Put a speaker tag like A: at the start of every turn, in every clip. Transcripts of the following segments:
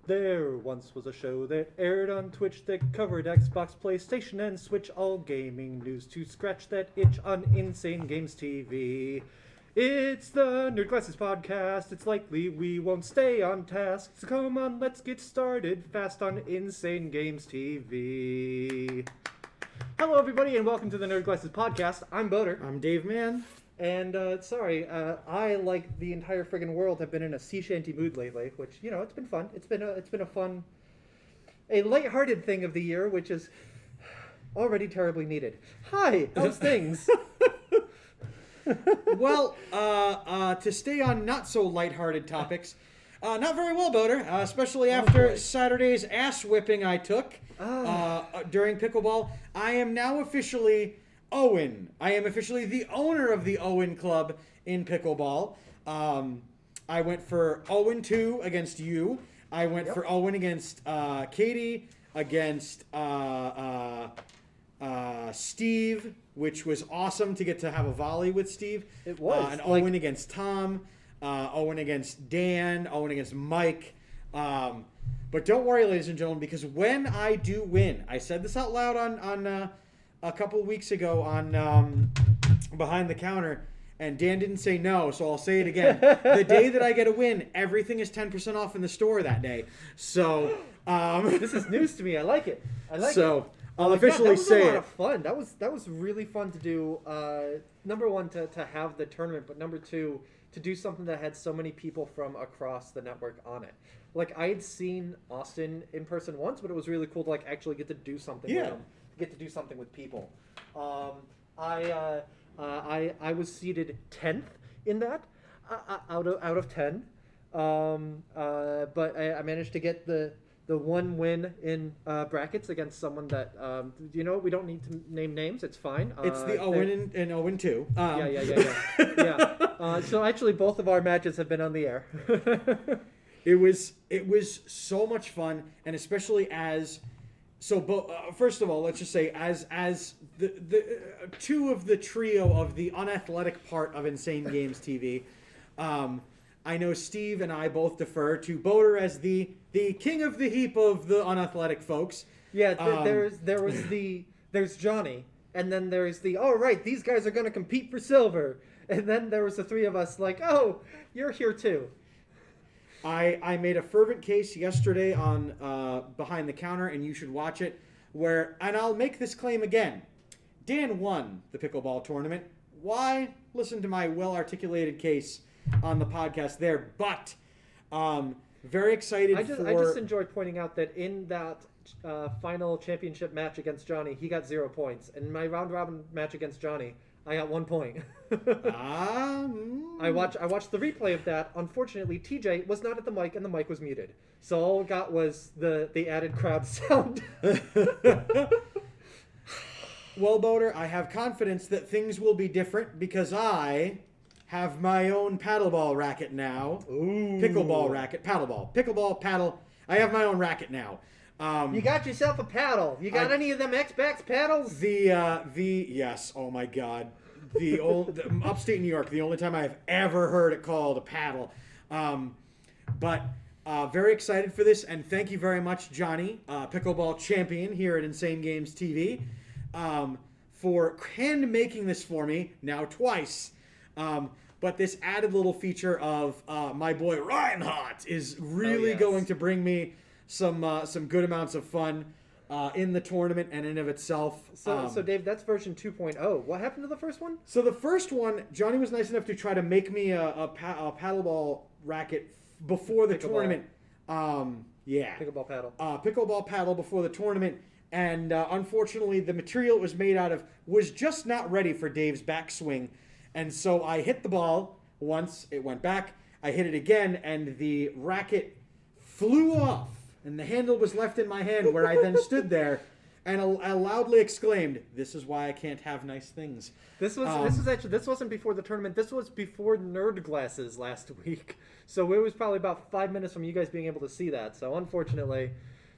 A: There once was a show that aired on Twitch that covered Xbox, PlayStation, and Switch, all gaming news to scratch that itch on Insane Games TV. It's the Nerd Glasses Podcast. It's likely we won't stay on task, so come on, let's get started fast on Insane Games TV. Hello, everybody, and welcome to the Nerd Glasses Podcast. I'm Boater.
B: I'm Dave Mann.
A: And, I, like the entire friggin' world, have been in a sea shanty mood lately, which, you know, it's been fun. It's been a fun, a lighthearted thing of the year, which is already terribly needed. Hi, how's things?
B: Well, to stay on not so lighthearted topics, not very well, Boater, especially after Saturday's ass whipping I took during pickleball. I am now officially Owen. I am officially the owner of the Owen Club in pickleball. I went for 0-2 against you. I went for Owen against Katie, against Steve, which was awesome to get to have a volley with Steve.
A: It was.
B: And Owen against Tom, Owen against Dan, Owen against Mike. But don't worry, ladies and gentlemen, because when I do win, I said this out loud on a couple of weeks ago on Behind the Counter, and Dan didn't say no, so I'll say it again. The day that I get a win, everything is 10% off in the store that day. So
A: This is news to me. I like it.
B: So I'll officially say
A: that was a lot
B: it.
A: of fun. That was really fun to do. Number one, to have the tournament, but number two, to do something that had so many people from across the network on it. Like, I had seen Austin in person once, but it was really cool to like actually get to do something with him. Get to do something with people. I was seated 10th in that out of 10. But I managed to get the one win in brackets against someone that we don't need to name names. It's fine.
B: It's the Owen and Owen 2.
A: Yeah. So actually, both of our matches have been on the air.
B: It was so much fun, and especially as first of all, let's just say as the two of the trio of the unathletic part of Insane Games TV. I know Steve and I both defer to Boater as the king of the heap of the unathletic folks.
A: Yeah, there's Johnny, and then there's these guys are going to compete for silver, and then there was the three of us like, oh, you're here too.
B: I made a fervent case yesterday on Behind the Counter, and you should watch it, and I'll make this claim again. Dan won the pickleball tournament. Why? Listen to my well-articulated case on the podcast there, but very excited
A: I just enjoyed pointing out that in that final championship match against Johnny, he got 0 points. And in my round-robin match against Johnny, I got 1 point. I watched the replay of that. Unfortunately, TJ was not at the mic, and the mic was muted. So all I got was the added crowd sound.
B: Well, Boater, I have confidence that things will be different because I have my own paddleball racket now.
A: Ooh.
B: Pickleball racket, paddleball, pickleball, paddle. I have my own racket now.
A: You got yourself a paddle. You got any of them X-Bax paddles?
B: Yes. Oh my God. The upstate New York. The only time I've ever heard it called a paddle. But very excited for this, and thank you very much, Johnny, pickleball champion here at Insane Games TV, for hand making this for me now twice. But this added little feature of my boy Reinhardt is really going to bring me some good amounts of fun in the tournament and in of itself.
A: So Dave, that's version 2.0. What happened to the first one?
B: So the first one, Johnny was nice enough to try to make me a paddleball racket before the tournament.
A: Pickleball paddle.
B: Pickleball paddle before the tournament. And unfortunately, the material it was made out of was just not ready for Dave's backswing. And so I hit the ball once, it went back. I hit it again, and the racket flew off. And the handle was left in my hand, where I then stood there and I loudly exclaimed, "This is why I can't have nice things."
A: This wasn't before the tournament. This was before Nerd Glasses last week. So it was probably about 5 minutes from you guys being able to see that. So unfortunately,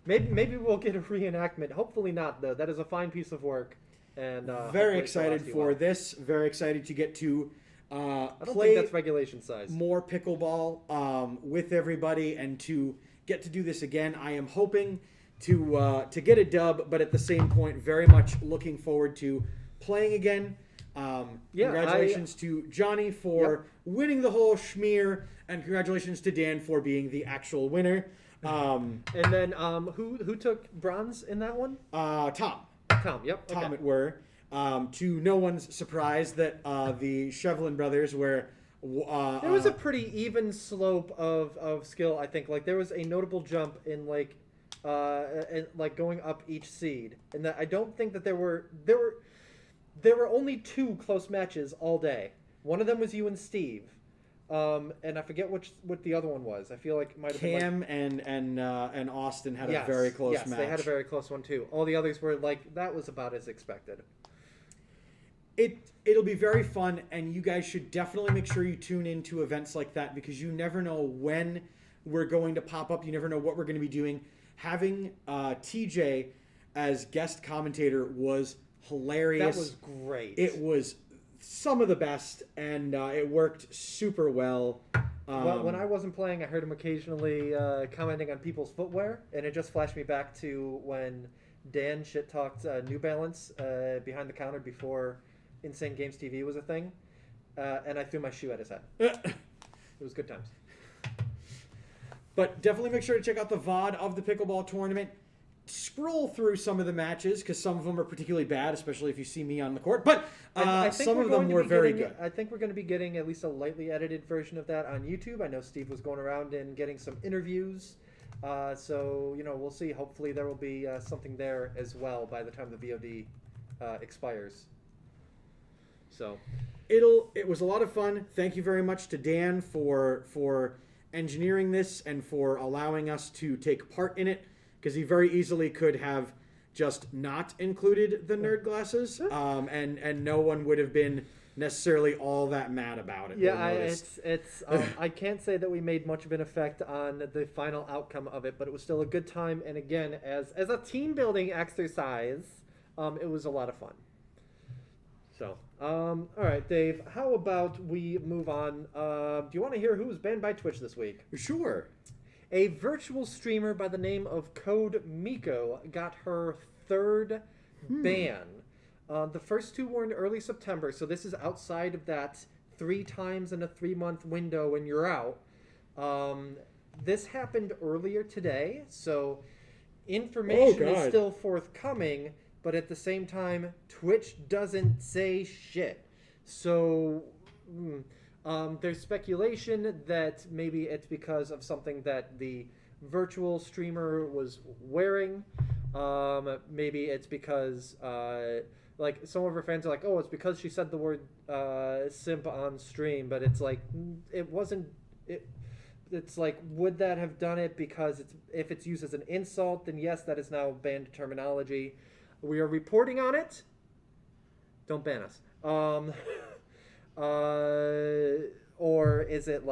A: maybe we'll get a reenactment. Hopefully not, though. That is a fine piece of work. And
B: very excited for this. Very excited to get to
A: I don't think that's regulation size.
B: More pickleball with everybody, and to get to do this again. I am hoping to get a dub, but at the same point, very much looking forward to playing again. Congratulations to Johnny for winning the whole schmear, and congratulations to Dan for being the actual winner.
A: And then who took bronze in that one?
B: Tom.
A: Tom. Yep.
B: Tom
A: Okay.
B: it were. To no one's surprise that the Shevlin brothers were.
A: There was a pretty even slope of skill. I think like there was a notable jump in like going up each seed, and that I don't think that there were only 2 close matches all day. One of them was you and Steve, and I forget what the other one was. I feel like it might have
B: Cam
A: been
B: and Austin had
A: yes,
B: a very close
A: yes,
B: match.
A: they had a very close one too. All the others were like that was about as expected.
B: It'll be very fun, and you guys should definitely make sure you tune into events like that because you never know when we're going to pop up. You never know what we're going to be doing. Having TJ as guest commentator was hilarious.
A: That was great.
B: It was some of the best, and it worked super well.
A: When I wasn't playing, I heard him occasionally commenting on people's footwear, and it just flashed me back to when Dan shit-talked New Balance behind the counter before Insane Games TV was a thing, and I threw my shoe at his head. It was good times.
B: But definitely make sure to check out the VOD of the pickleball tournament. Scroll through some of the matches because some of them are particularly bad, especially if you see me on the court. But
A: I think
B: some
A: we're
B: of
A: going
B: them
A: to
B: were
A: be
B: very
A: getting-
B: good.
A: I think we're going to be getting at least a lightly edited version of that on YouTube. I know Steve was going around and getting some interviews. So, we'll see. Hopefully there will be something there as well by the time the VOD expires. So,
B: It was a lot of fun. Thank you very much to Dan for engineering this and for allowing us to take part in it because he very easily could have just not included the nerd glasses and no one would have been necessarily all that mad about it.
A: yeah, I can't say that we made much of an effect on the final outcome of it, but it was still a good time. And again, as a team building exercise, it was a lot of fun. So, all right, Dave, how about we move on? Do you want to hear who was banned by Twitch this week?
B: Sure.
A: A virtual streamer by the name of Code Miko got her 3rd ban. The first 2 were in early September, so this is outside of that 3 times in a 3-month window and you're out. This happened earlier today, so information is still forthcoming, but at the same time, Twitch doesn't say shit. So there's speculation that maybe it's because of something that the virtual streamer was wearing. Maybe it's because like some of her fans are like, oh, it's because she said the word simp on stream, but it's like it wasn't. It's like, would that have done it because if it's used as an insult, then yes, that is now banned terminology. We are reporting on it. Don't ban us. Or is it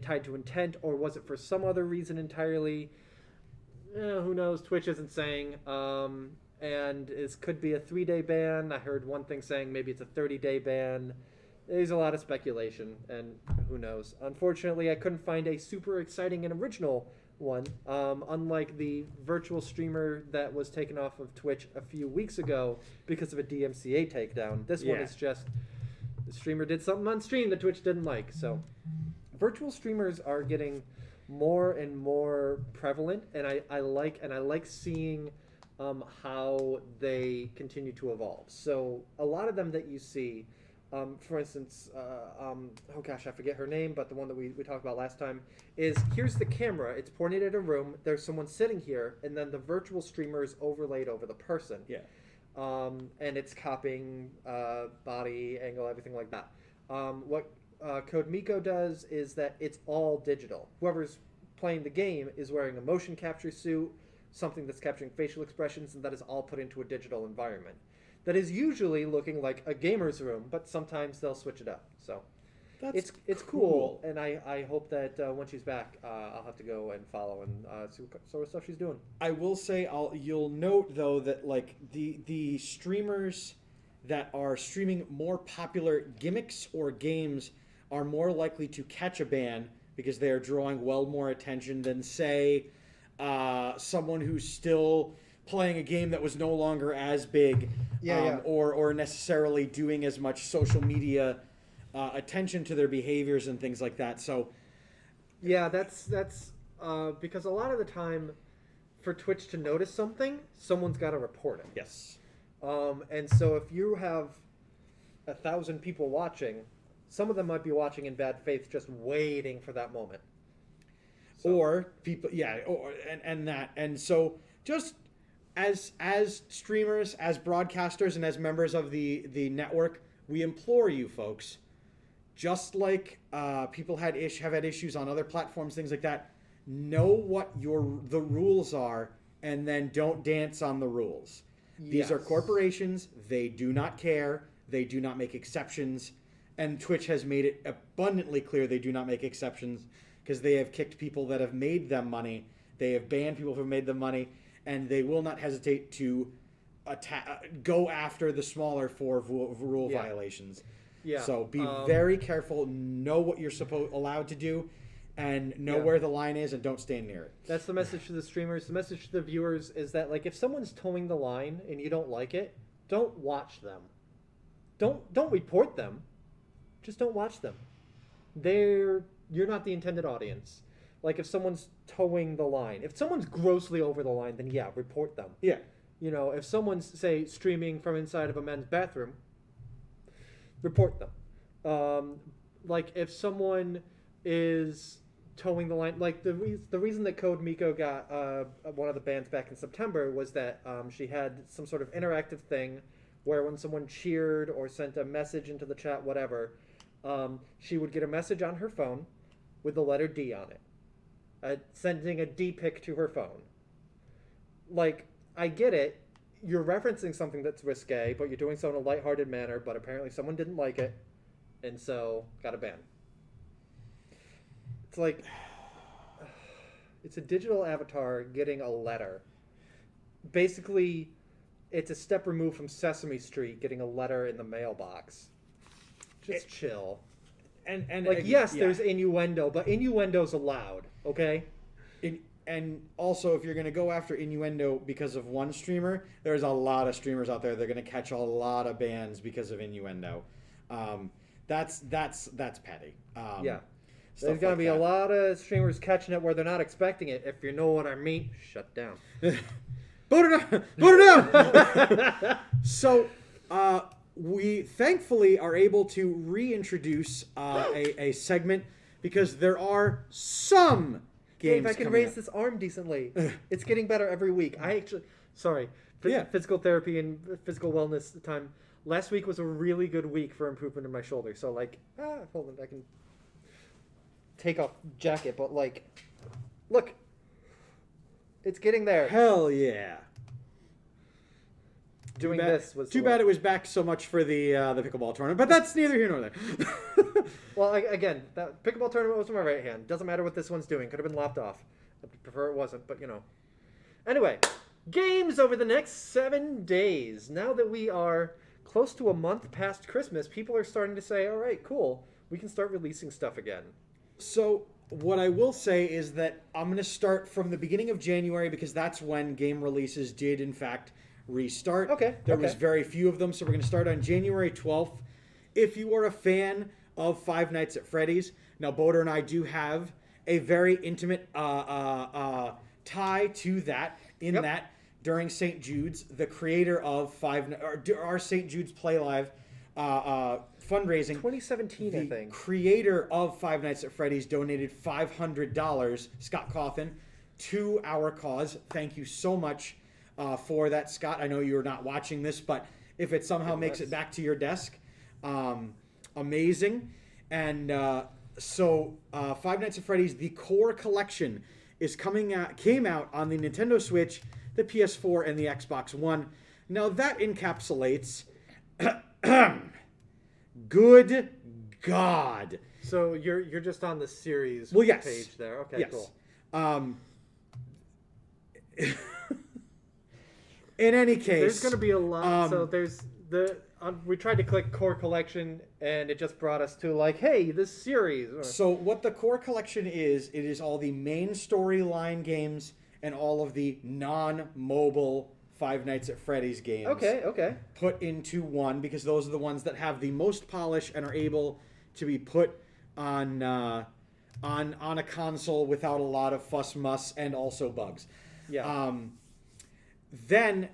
A: tied to intent, or was it for some other reason entirely? Who knows? Twitch isn't saying. And it could be a 3-day ban. I heard one thing saying maybe it's a 30-day ban. There's a lot of speculation, and who knows? Unfortunately, I couldn't find a super exciting and original one. Unlike the virtual streamer that was taken off of Twitch a few weeks ago because of a DMCA takedown. This one is just the streamer did something on stream that Twitch didn't like. So virtual streamers are getting more and more prevalent, and I like seeing how they continue to evolve. So a lot of them that you see, for instance, oh gosh, I forget her name, but the one that we talked about last time is, here's the camera, it's pointed at a room, there's someone sitting here, and then the virtual streamer is overlaid over the person.
B: Yeah.
A: And it's copying body, angle, everything like that. What Code Miko does is that it's all digital. Whoever's playing the game is wearing a motion capture suit, something that's capturing facial expressions, and that is all put into a digital environment. That is usually looking like a gamer's room, but sometimes they'll switch it up. So it's cool, and I hope that when she's back, I'll have to go and follow and see what sort of stuff she's doing.
B: I will say, you'll note though that like the streamers that are streaming more popular gimmicks or games are more likely to catch a ban because they are drawing well more attention than, say, someone who's still playing a game that was no longer as big, or necessarily doing as much social media attention to their behaviors and things like that. So,
A: yeah, that's because a lot of the time, for Twitch to notice something, someone's got to report it.
B: yes.
A: And so if you have 1,000 people watching, some of them might be watching in bad faith, just waiting for that moment. So.
B: Or people, and so just as streamers, as broadcasters, and as members of the network, we implore you folks, just like people have had issues on other platforms, things like that, know what the rules are, and then don't dance on the rules. These are corporations. They do not care. They do not make exceptions. And Twitch has made it abundantly clear they do not make exceptions, because they have kicked people that have made them money. They have banned people who have made them money. And they will not hesitate to go after the smaller for rule violations.
A: Yeah.
B: So be very careful. Know what you're allowed to do, and know where the line is, and don't stand near it.
A: That's the message to the streamers. The message to the viewers is that, like, if someone's towing the line and you don't like it, don't watch them. Don't report them. Just don't watch them. You're not the intended audience. Like, if someone's towing the line, if someone's grossly over the line, then yeah, report them.
B: Yeah.
A: You know, if someone's, say, streaming from inside of a men's bathroom, report them. Like, if someone is towing the line, like the reason that Code Miko got one of the bans back in September was that she had some sort of interactive thing where when someone cheered or sent a message into the chat, whatever, she would get a message on her phone with the letter D on it. Sending a D pic to her phone. Like, I get it. You're referencing something that's risque, but you're doing so in a lighthearted manner, but apparently someone didn't like it, and so got a ban. It's like, it's a digital avatar getting a letter. Basically, it's a step removed from Sesame Street getting a letter in the mailbox. Just chill.
B: And
A: like, yes, there's innuendo, but innuendo's allowed, okay?
B: And also, if you're going to go after innuendo because of one streamer, there's a lot of streamers out there that are going to catch a lot of bans because of innuendo. That's petty.
A: There's going to be a lot of streamers catching it where they're not expecting it. If you know what I mean, shut down.
B: Boot it down! So, we thankfully are able to reintroduce a segment, because there are some games.
A: If I can raise this arm decently, it's getting better every week. Physical therapy and physical wellness time. Last week was a really good week for improvement in my shoulder. So, like, hold on, I can take off jacket, but, like, look, it's getting there.
B: Hell yeah.
A: Doing this was
B: too bad it was back so much for the pickleball tournament, but that's neither here nor there.
A: Well, again, that pickleball tournament was with my right hand. Doesn't matter what this one's doing. Could have been lopped off. I prefer it wasn't, but you know. Anyway, games over the next 7 days. Now that we are close to a month past Christmas, people are starting to say, all right, cool, we can start releasing stuff again.
B: So what I will say is that I'm going to start from the beginning of January, because that's when game releases did, in fact, restart. There was very few of them, so we're going to start on January 12th. If you are a fan of Five Nights at Freddy's, now Boder and I do have a very intimate tie to that, in that during St. Jude's, the creator of our St. Jude's Play Live fundraising,
A: 2017, I think,
B: creator of Five Nights at Freddy's donated $500, Scott Coffin, to our cause. Thank you so much for that, Scott. I know you're not watching this, but if it somehow makes it back to your desk, amazing. And so Five Nights at Freddy's, the core collection, came out on the Nintendo Switch, the PS4, and the Xbox One. Now that encapsulates good God.
A: So you're just on the series page there. Okay,
B: yes.
A: Cool.
B: In any case,
A: there's going to be a lot. So there's we tried to click Core Collection, and it just brought us to like, hey, this series.
B: So what the Core Collection is, it is all the main storyline games and all of the non-mobile Five Nights at Freddy's games.
A: Okay.
B: Put into one, because those are the ones that have the most polish and are able to be put on a console without a lot of fuss muss and also bugs.
A: Yeah.
B: Then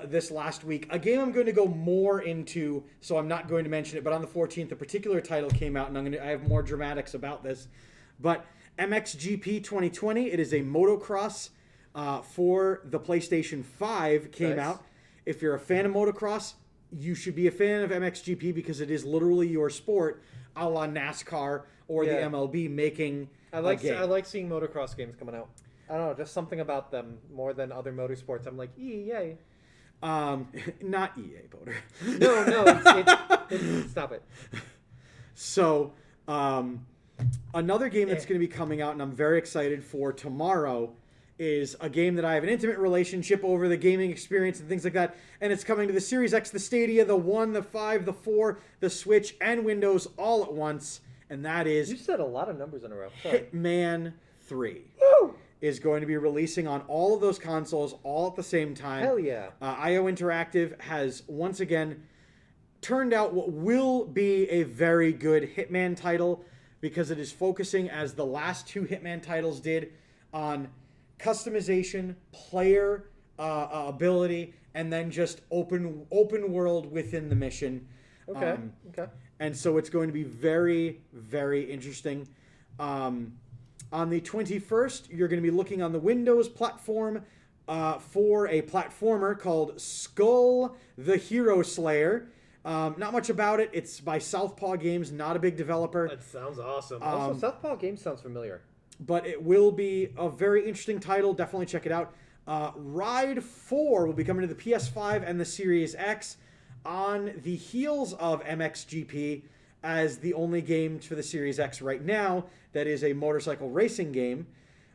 B: this last week, a game I'm going to go more into, so I'm not going to mention it, but on the 14th, a particular title came out, and I have more dramatics about this. But MXGP 2020, it is a motocross for the PlayStation 5, came out. If you're a fan of motocross, you should be a fan of MXGP because it is literally your sport, a la NASCAR or the MLB making a game.
A: I like seeing motocross games coming out. I don't know, just something about them more than other motorsports. I'm like, yay.
B: Not EA, Boater.
A: No, stop it.
B: So, another game that's going to be coming out, and I'm very excited for tomorrow, is a game that I have an intimate relationship over, the gaming experience and things like that, and it's coming to the Series X, the Stadia, the 1, the 5, the 4, the Switch, and Windows all at once, and that is...
A: You said a lot of numbers in a row. Sorry.
B: Hitman 3.
A: Woo!
B: Is going to be releasing on all of those consoles all at the same time.
A: Hell yeah.
B: IO Interactive has once again turned out what will be a very good Hitman title, because it is focusing, as the last two Hitman titles did, on customization, player ability, and then just open world within the mission.
A: Okay.
B: And so it's going to be very, very interesting. On the 21st, you're going to be looking on the Windows platform for a platformer called Skull the Hero Slayer. Not much about it. It's by Southpaw Games, not a big developer.
A: That sounds awesome. Also, Southpaw Games sounds familiar.
B: But it will be a very interesting title. Definitely check it out. Ride 4 will be coming to the PS5 and the Series X on the heels of MXGP as the only game for the Series X right now that is a motorcycle racing game.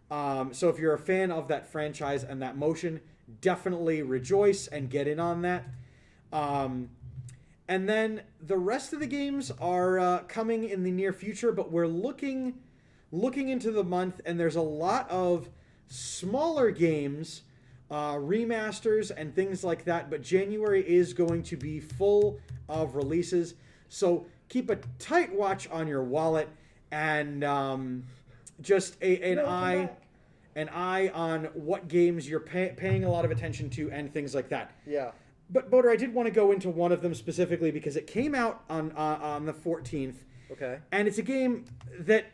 B: So if you're a fan of that franchise and that motion, definitely rejoice and get in on that. And then the rest of the games are coming in the near future, but we're looking into the month, and there's a lot of smaller games, remasters and things like that, but January is going to be full of releases. So keep a tight watch on your wallet, and just an eye on what games you're paying a lot of attention to and things like that.
A: Yeah.
B: But Boater, I did want to go into one of them specifically because it came out on the 14th.
A: Okay.
B: And it's a game that,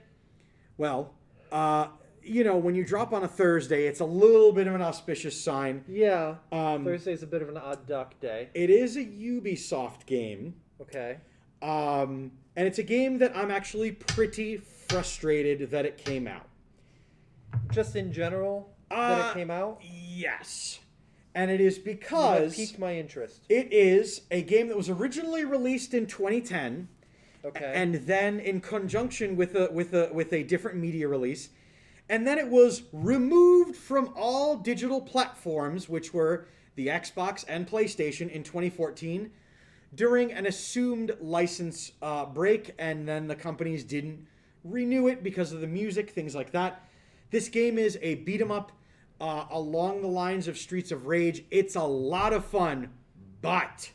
B: well, when you drop on a Thursday, it's a little bit of an auspicious sign.
A: Yeah. Thursday's a bit of an odd duck day.
B: It is a Ubisoft game.
A: Okay.
B: And it's a game that I'm actually pretty frustrated that it came out.
A: Just in general, that it came out?
B: Yes. And it is because...
A: That piqued my interest.
B: It is a game that was originally released in 2010.
A: Okay.
B: And then in conjunction with a different media release. And then it was removed from all digital platforms, which were the Xbox and PlayStation, in 2014 during an assumed license break, and then the companies didn't renew it because of the music, things like that. This game is a beat-em-up along the lines of Streets of Rage. It's a lot of fun, but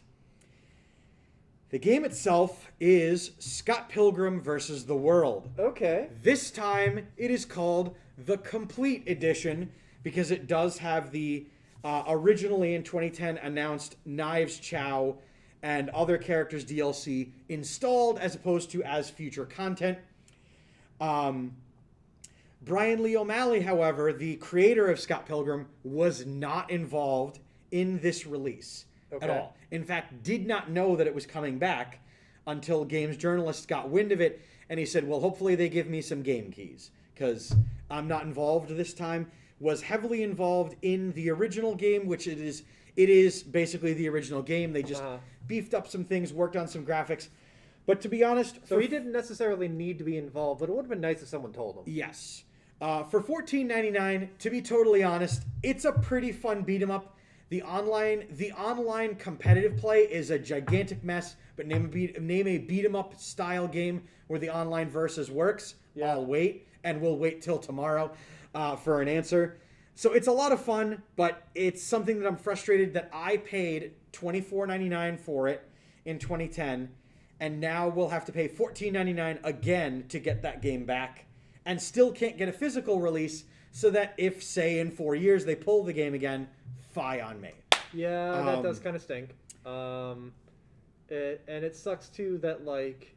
B: the game itself is Scott Pilgrim vs. the World.
A: Okay.
B: This time it is called the Complete Edition because it does have the originally in 2010 announced Knives Chow and other characters DLC installed as opposed to as future content. Brian Lee O'Malley, however, the creator of Scott Pilgrim, was not involved in this release at all. In fact, did not know that it was coming back until games journalists got wind of it, and he said, well, hopefully they give me some game keys, because I'm not involved this time. Was heavily involved in the original game, which it is basically the original game. They just beefed up some things, worked on some graphics. But to be honest...
A: So he didn't necessarily need to be involved, but it would have been nice if someone told him.
B: Yes. For $14.99, to be totally honest, it's a pretty fun beat-em-up. The online competitive play is a gigantic mess. But name a beat 'em up style game where the online versus works.
A: Yeah.
B: I'll wait, and we'll wait till tomorrow for an answer. So it's a lot of fun, but it's something that I'm frustrated that I paid $24.99 for it in 2010, and now we'll have to pay $14.99 again to get that game back, and still can't get a physical release. So that if, say, in 4 years they pull the game again, fie on me.
A: Yeah, that does kind of stink. It sucks too that like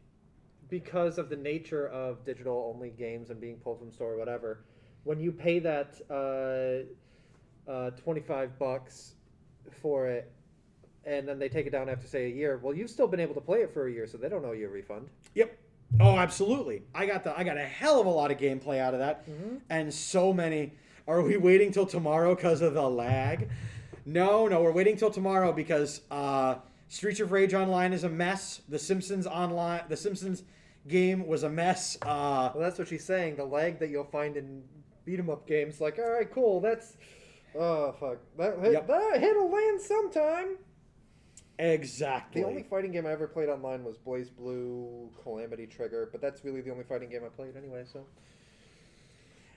A: because of the nature of digital only games and being pulled from store or whatever, when you pay that $25 for it, and then they take it down after say a year, well, you've still been able to play it for a year, so they don't owe you a refund.
B: Yep. Oh, absolutely. I got a hell of a lot of gameplay out of that, and so many. Are we waiting till tomorrow because of the lag? No, we're waiting till tomorrow because Streets of Rage Online is a mess. The Simpsons game was a mess.
A: Well, that's what she's saying. The lag that you'll find in beat 'em up games, like, all right, cool, that's, oh fuck, that hit'll land sometime.
B: Exactly.
A: The only fighting game I ever played online was Blaze Blue, Calamity Trigger, but that's really the only fighting game I played anyway. So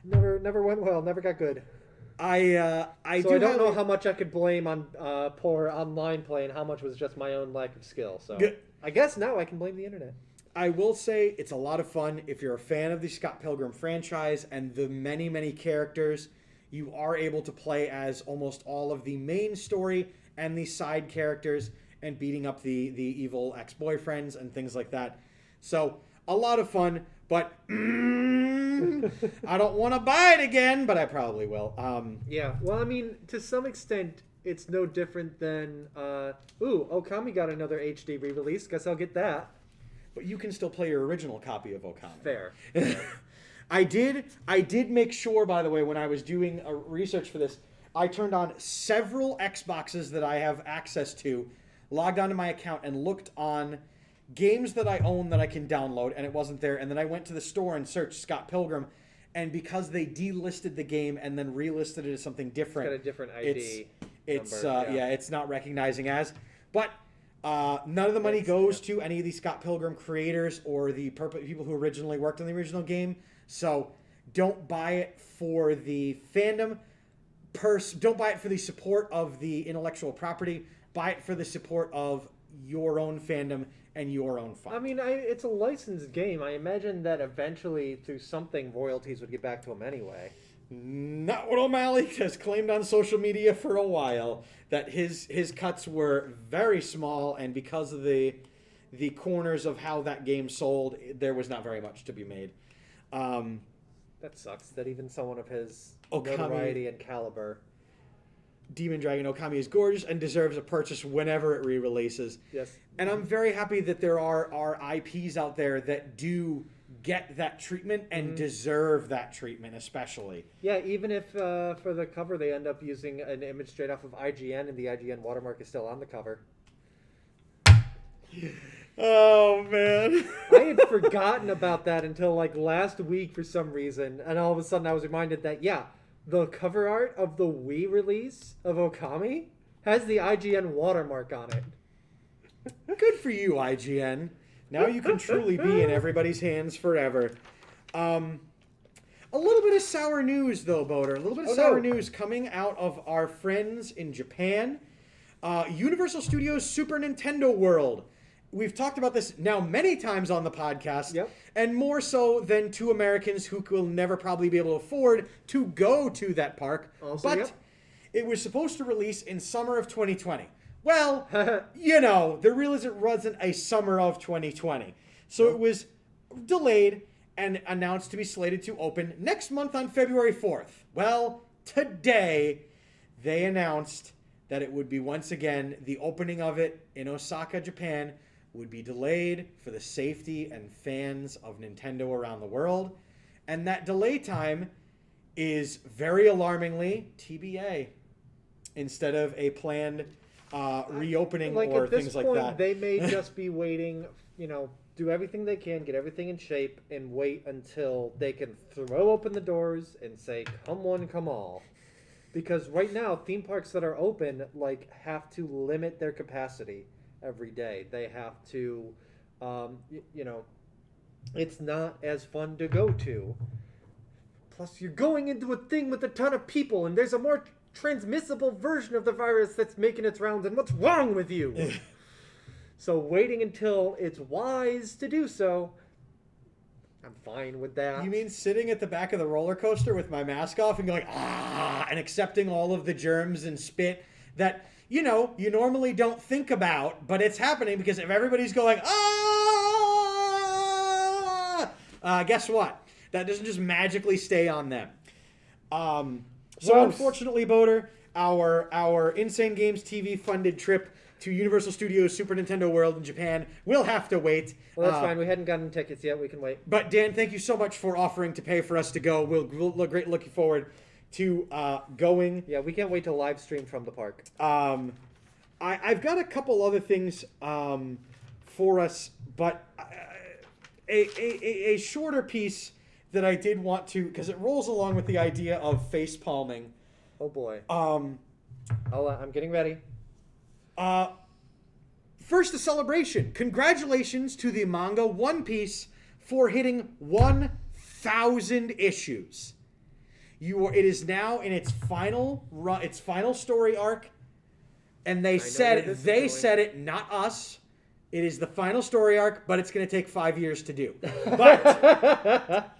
A: never went well, never got good.
B: I
A: don't know how much I could blame on poor online play and how much was just my own lack of skill. So I guess now I can blame the internet.
B: I will say it's a lot of fun if you're a fan of the Scott Pilgrim franchise and the many, many characters. You are able to play as almost all of the main story and the side characters and beating up the evil ex-boyfriends and things like that. So a lot of fun, but I don't want to buy it again, but I probably will.
A: Yeah, well, I mean, to some extent, it's no different than, Okami got another HD re-release. Guess I'll get that.
B: But you can still play your original copy of Okami.
A: Fair.
B: I did make sure, by the way, when I was doing a research for this, I turned on several Xboxes that I have access to, logged onto my account, and looked on games that I own that I can download, and it wasn't there. And then I went to the store and searched Scott Pilgrim, and because they delisted the game and then relisted it as something different,
A: it's got a different ID.
B: It's
A: number,
B: it's not recognizing as. But none of the money goes to any of the Scott Pilgrim creators or the people who originally worked on the original game. So don't buy it for the fandom. Don't buy it for the support of the intellectual property. Buy it for the support of your own fandom and your own fun.
A: I mean, it's a licensed game. I imagine that eventually, through something, royalties would get back to him anyway.
B: Not what O'Malley has claimed on social media for a while, that his cuts were very small, and because of the corners of how that game sold, there was not very much to be made.
A: That sucks. That even someone of his
B: Okami,
A: notoriety and caliber.
B: Demon Dragon Okami is gorgeous and deserves a purchase whenever it re-releases.
A: Yes.
B: And I'm very happy that there are IPs out there that do get that treatment and deserve that treatment, especially.
A: Yeah, even if for the cover they end up using an image straight off of IGN and the IGN watermark is still on the cover.
B: Oh, man.
A: I had forgotten about that until like last week for some reason, and all of a sudden I was reminded that, yeah, the cover art of the Wii release of Okami has the IGN watermark on it.
B: Good for you, IGN. Now you can truly be in everybody's hands forever. A little bit of sour news, though, Boater. A little bit of sour news coming out of our friends in Japan. Universal Studios Super Nintendo World. We've talked about this now many times on the podcast, and more so than two Americans who will never probably be able to afford to go to that park.
A: Also,
B: but it was supposed to release in summer of 2020. Well, you know, there really wasn't a summer of 2020. So it was delayed and announced to be slated to open next month on February 4th. Well, today they announced that it would be once again the opening of it in Osaka, Japan, would be delayed for the safety and fans of Nintendo around the world. And that delay time is very alarmingly TBA instead of a planned reopening or things like that.
A: They may just be waiting, do everything they can, get everything in shape, and wait until they can throw open the doors and say, come one, come all. Because right now, theme parks that are open like have to limit their capacity every day. They have to, you know, it's not as fun to go to. Plus, you're going into a thing with a ton of people, and there's a more transmissible version of the virus that's making its rounds. And what's wrong with you? So waiting until it's wise to do so, I'm fine with that.
B: You mean sitting at the back of the roller coaster with my mask off and going, and accepting all of the germs and spit that, you know, you normally don't think about, but it's happening because if everybody's going, guess what? That doesn't just magically stay on them. So
A: Gross.
B: unfortunately, Boater, our Insane Games TV funded trip to Universal Studios Super Nintendo World in Japan will have to wait.
A: Well, that's fine. We hadn't gotten tickets yet. We can wait.
B: But Dan, thank you so much for offering to pay for us to go. We'll look great looking forward to going.
A: Yeah, we can't wait to live stream from the park.
B: I've got a couple other things for us, but a shorter piece that I did want to, because it rolls along with the idea of face palming.
A: Oh boy. I'm getting ready.
B: First, a celebration. Congratulations to the manga One Piece for hitting 1,000 issues. It is now in its final story arc, and they said it, not us. It is the final story arc, but it's going to take 5 years to do. But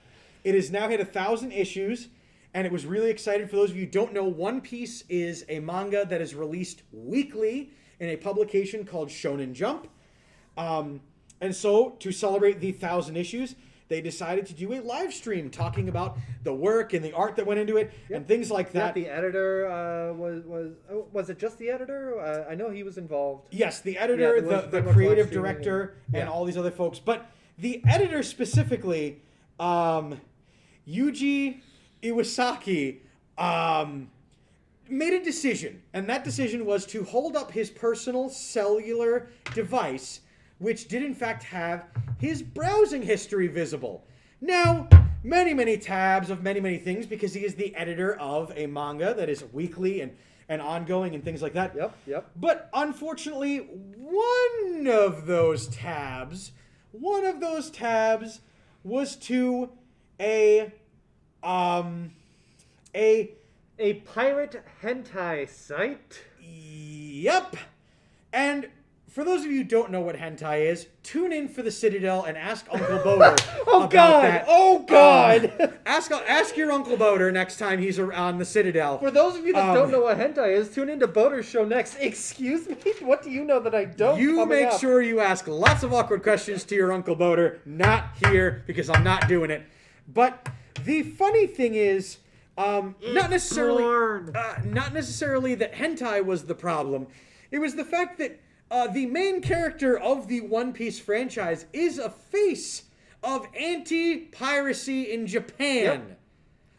B: it has now hit 1,000 issues, and it was really exciting. For those of you who don't know, One Piece is a manga that is released weekly in a publication called Shonen Jump. And so, to celebrate the 1,000 issues, they decided to do a live stream talking about the work and the art that went into it and things like that.
A: The editor was it just the editor? I know he was involved.
B: Yes, the editor, the creative director, and all these other folks. But the editor specifically, Yuji Iwasaki, made a decision, and that decision was to hold up his personal cellular device, which did in fact have his browsing history visible. Now, many tabs of many things, because he is the editor of a manga that is weekly and ongoing and things like that.
A: Yep.
B: But unfortunately, one of those tabs was to a
A: pirate hentai site?
B: Yep. And for those of you who don't know what hentai is, tune in for the Citadel and ask Uncle Boater about that.
A: Oh, God!
B: Ask your Uncle Boater next time he's on the Citadel.
A: For those of you that don't know what hentai is, tune in to Boater's show next. Excuse me? What do you know that I don't?
B: You make sure you ask lots of awkward questions to your Uncle Boater. Not here, because I'm not doing it. But the funny thing is, not necessarily that hentai was the problem. It was the fact that the main character of the One Piece franchise is a face of anti-piracy in Japan,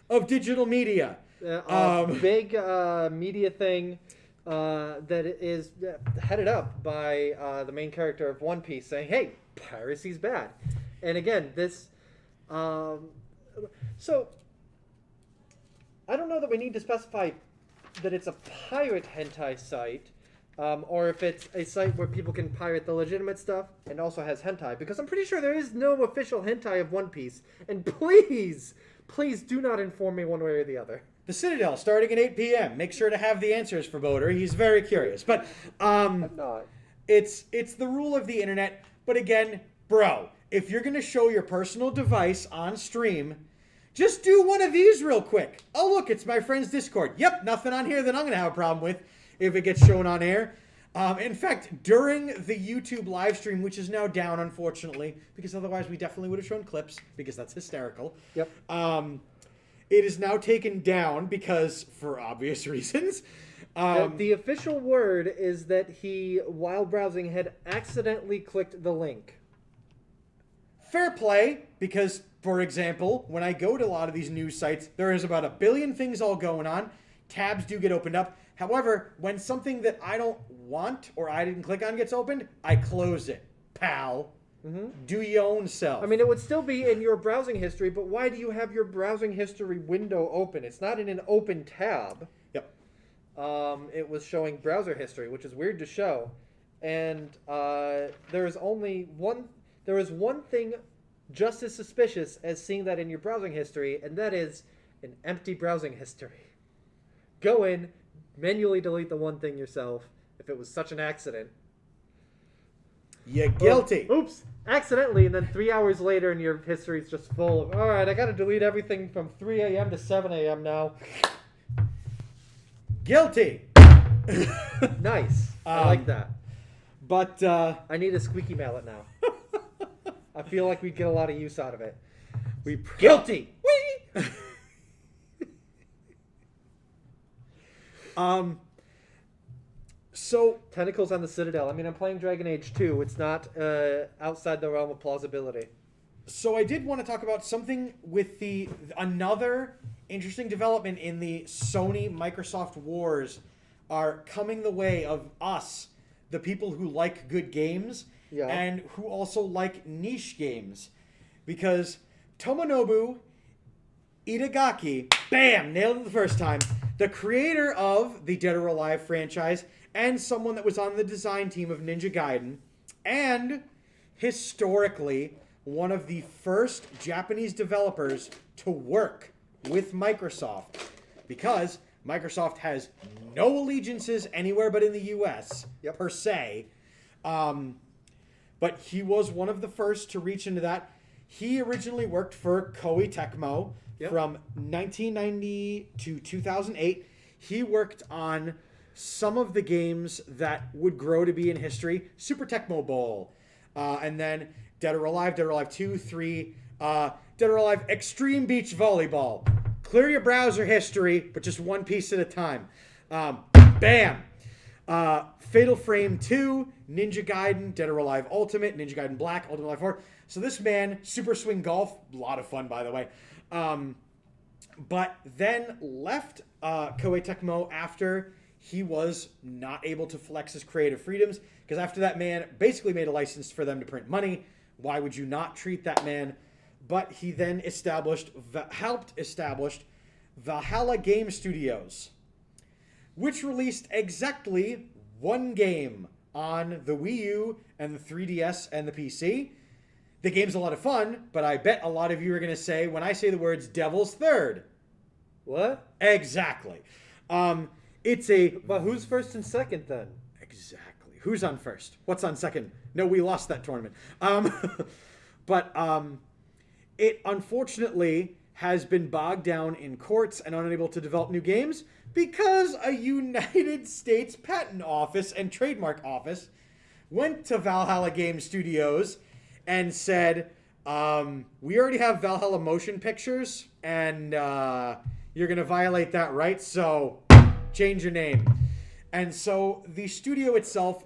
B: of digital media.
A: Big media thing that is headed up by the main character of One Piece saying, hey, piracy's bad. And again, this... So, I don't know that we need to specify that it's a pirate hentai site, or if it's a site where people can pirate the legitimate stuff and also has hentai, because I'm pretty sure there is no official hentai of One Piece. And please do not inform me one way or the other.
B: The Citadel, starting at 8 p.m. Make sure to have the answers for Boater. He's very curious. But
A: I'm not.
B: It's the rule of the internet. But again, bro, if you're going to show your personal device on stream, just do one of these real quick. Oh, look, it's my friend's Discord. Yep, nothing on here that I'm going to have a problem with if it gets shown on air. In fact, during the YouTube live stream, which is now down, unfortunately, because otherwise we definitely would have shown clips, because that's hysterical.
A: Yep.
B: It is now taken down because, for obvious reasons.
A: The official word is that he, while browsing, had accidentally clicked the link.
B: Fair play, because, for example, when I go to a lot of these news sites, there is about 1 billion things all going on. Tabs do get opened up. However, when something that I don't want or I didn't click on gets opened, I close it. Pal. Mm-hmm. Do your own self.
A: I mean, it would still be in your browsing history, but why do you have your browsing history window open? It's not in an open tab.
B: Yep.
A: It was showing browser history, which is weird to show. And there is one thing just as suspicious as seeing that in your browsing history, and that is an empty browsing history. Go in, manually delete the one thing yourself if it was such an accident.
B: You're guilty.
A: Oops, accidentally, and then 3 hours later, and your history's just full of, all right, I got to delete everything from 3 a.m. to 7 a.m. now.
B: Guilty.
A: Nice. I like that.
B: But
A: I need a squeaky mallet now. I feel like we'd get a lot of use out of it. Guilty.
B: Whee! So
A: Tentacles on the Citadel. I mean, I'm playing Dragon Age 2. It's not outside the realm of plausibility.
B: So I did want to talk about something with another interesting development in the Sony Microsoft wars are coming the way of us, the people who like good games and who also like niche games. Because Tomonobu Itagaki, bam, nailed it the first time, the creator of the Dead or Alive franchise and someone that was on the design team of Ninja Gaiden, and historically one of the first Japanese developers to work with Microsoft, because Microsoft has no allegiances anywhere but in the US, per se. But he was one of the first to reach into that. He originally worked for Koei Tecmo from 1990 to 2008. He worked on some of the games that would grow to be in history. Super Tecmo Bowl. And then Dead or Alive, Dead or Alive 2, 3, Dead or Alive Extreme Beach Volleyball. Clear your browser history, but just one piece at a time. Bam! Fatal Frame 2, Ninja Gaiden, Dead or Alive Ultimate, Ninja Gaiden Black, Ultimate Life 4. So this man, Super Swing Golf, a lot of fun, by the way, but then left Koei Tecmo after he was not able to flex his creative freedoms, because after that man basically made a license for them to print money. Why would you not treat that man? But he then helped establish Valhalla Game Studios, which released exactly one game on the Wii U and the 3DS and the PC. The game's a lot of fun, but I bet a lot of you are going to say, when I say the words Devil's Third.
A: What?
B: Exactly.
A: But who's first and second then?
B: Exactly. Who's on first? What's on second? No, we lost that tournament. But it unfortunately has been bogged down in courts and unable to develop new games because a United States Patent Office and Trademark Office went to Valhalla Game Studios and said, we already have Valhalla Motion Pictures, and you're going to violate that, right? So change your name. And so the studio itself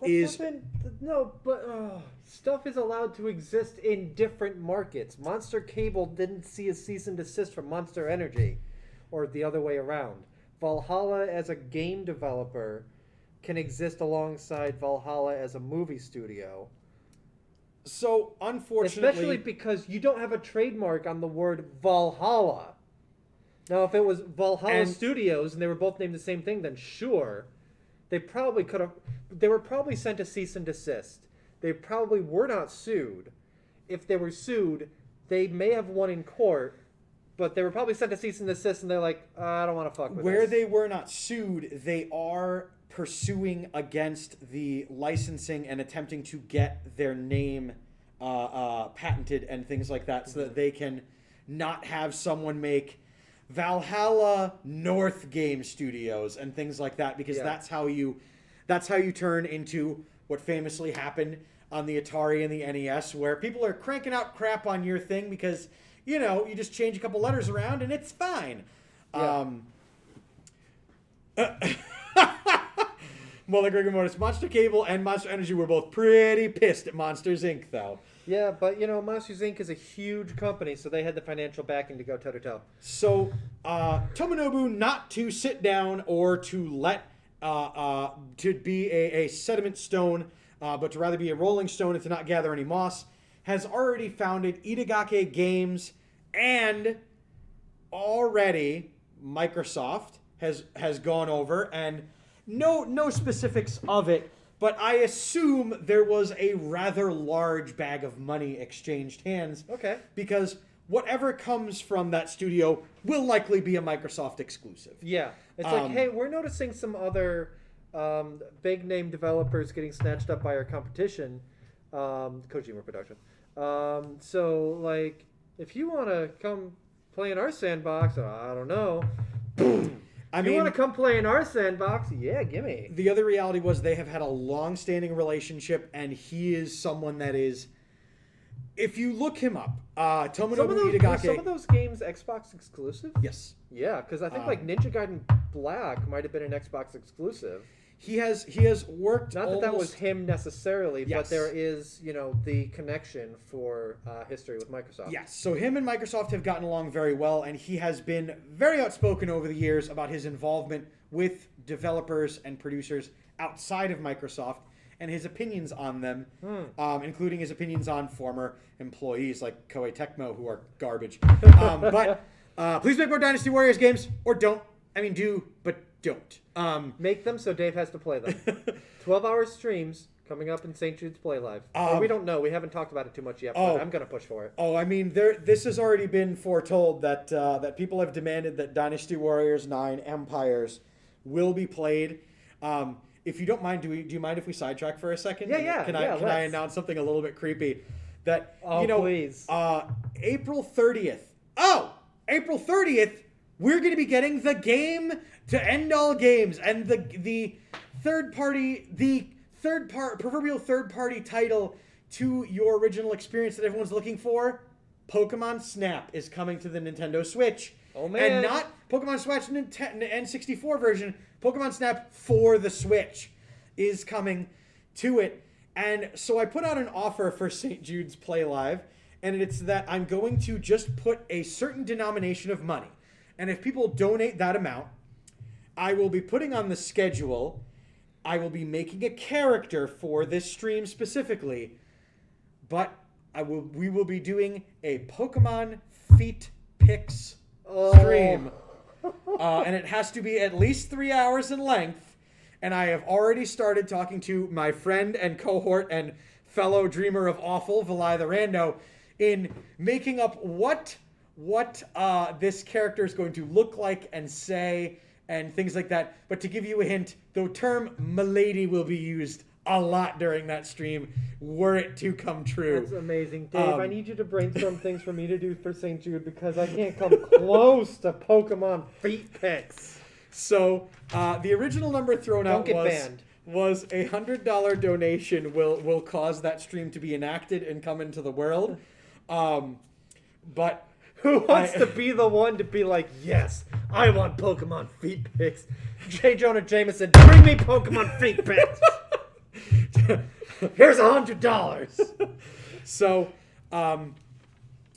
A: stuff is allowed to exist in different markets. Monster Cable didn't see a cease and desist from Monster Energy, or the other way around. Valhalla as a game developer can exist alongside Valhalla as a movie studio.
B: So, unfortunately...
A: Especially because you don't have a trademark on the word Valhalla. Now, if it was Valhalla Studios and they were both named the same thing, then sure. They probably could have... They were probably sent a cease and desist. They probably were not sued. If they were sued, they may have won in court, but they were probably sent a cease and desist, and they're like, I don't want to fuck with this.
B: Where they were not sued, they are pursuing against the licensing and attempting to get their name patented and things like that, so that they can not have someone make Valhalla North Game Studios and things like that, because that's how you turn into what famously happened on the Atari and the NES, where people are cranking out crap on your thing because, you know, you just change a couple letters around and it's fine.
A: Yeah.
B: Well, like Rigor Mortis, Monster Cable and Monster Energy were both pretty pissed at Monsters, Inc., though.
A: Yeah, but, you know, Monsters, Inc. is a huge company, so they had the financial backing to go toe-to-toe.
B: So, Tomonobu not to sit down or to let, to be a sediment stone, but to rather be a rolling stone and to not gather any moss, has already founded Itagaki Games, and already Microsoft has gone over and no specifics of it, but I assume there was a rather large bag of money exchanged hands.
A: Okay.
B: Because whatever comes from that studio will likely be a Microsoft exclusive.
A: Yeah. It's like, hey, we're noticing some other big name developers getting snatched up by our competition, Kojima Production. So, like, if you want to come play in our sandbox, I don't know.
B: I
A: you
B: mean,
A: want to come play in our sandbox? Yeah, gimme.
B: the other reality was they have had a long-standing relationship, and he is someone that is. If you look him up, Tomonobu Itagaki.
A: Some of those games Xbox exclusive?
B: Yes,
A: Yeah, because I think like Ninja Gaiden Black might have been an Xbox exclusive.
B: he has worked.
A: Not that that was
B: almost-
A: him necessarily,
B: Yes.
A: but there is, the connection for history with Microsoft.
B: Yes, so him and Microsoft have gotten along very well, and he has been very outspoken over the years about his involvement with developers and producers outside of Microsoft and his opinions on them, including his opinions on former employees like Koei Tecmo, who are garbage. But please make more Dynasty Warriors games, or don't. I mean, do, but don't.
A: Make them so Dave has to play them. 12-hour streams coming up in St. Jude's Play Live. We don't know. We haven't talked about it too much yet, but I'm going to push for it.
B: Oh, I mean, this has already been foretold that that people have demanded that Dynasty Warriors 9 Empires will be played. If you don't mind, do you mind if we sidetrack for a second?
A: Yeah.
B: Can I
A: let's.
B: announce something a little bit creepy? That
A: Please.
B: April 30th. Oh, April 30th, we're going to be getting the game to end all games, and the proverbial third party title to your original experience that everyone's looking for. Pokemon Snap is coming to the Nintendo Switch.
A: Oh, man.
B: And not Pokemon Switch N64 version. Pokemon Snap for the Switch is coming to it. And so I put out an offer for St. Jude's Play Live, and it's that I'm going to just put a certain denomination of money. And if people donate that amount, I will be putting on the schedule, I will be making a character for this stream specifically, but we will be doing a Pokemon Feet Picks stream. And it has to be at least 3 hours in length. And I have already started talking to my friend and cohort and fellow dreamer of awful, Vilai the Rando, in making up what this character is going to look like and say and things like that. But to give you a hint, the term "milady" will be used a lot during that stream, were it to come true.
A: That's amazing. Dave, I need you to brainstorm things for me to do for St. Jude because I can't come close to Pokemon Feet Picks.
B: So the original number thrown
A: Don't
B: out
A: get banned.
B: was $100 donation will cause that stream to be enacted and come into the world. But
A: Who wants to be the one to be like, yes, I want Pokemon Feet Picks? J. Jonah Jameson, bring me Pokemon Feet Picks. Here's $100.
B: So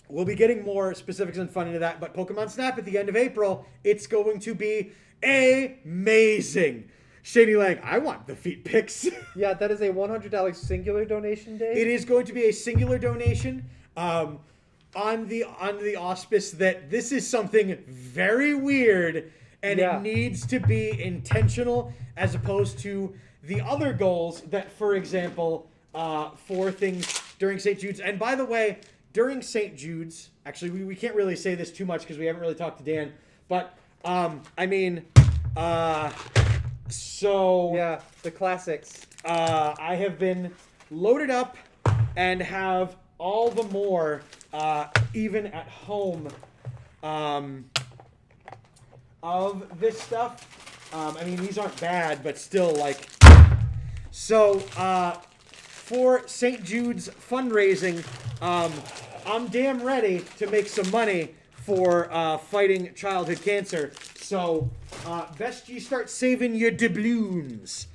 B: we'll be getting more specifics and fun into that. But Pokemon Snap at the end of April, it's going to be amazing. Shady Lang, I want the Feet Picks.
A: Yeah, that is a $100 singular donation, Dave.
B: It is going to be a singular donation on the auspice that this is something very weird and
A: Yeah.
B: it needs to be intentional as opposed to the other goals that, for example, for things during St. Jude's. And by the way, during St. Jude's, actually, we can't really say this too much because we haven't really talked to Dan, but so
A: Yeah, the classics.
B: I have been loaded up and have all the more, even at home, of this stuff. I mean, these aren't bad, but still, like... So, for St. Jude's fundraising, I'm damn ready to make some money for fighting childhood cancer. So, best you start saving your doubloons.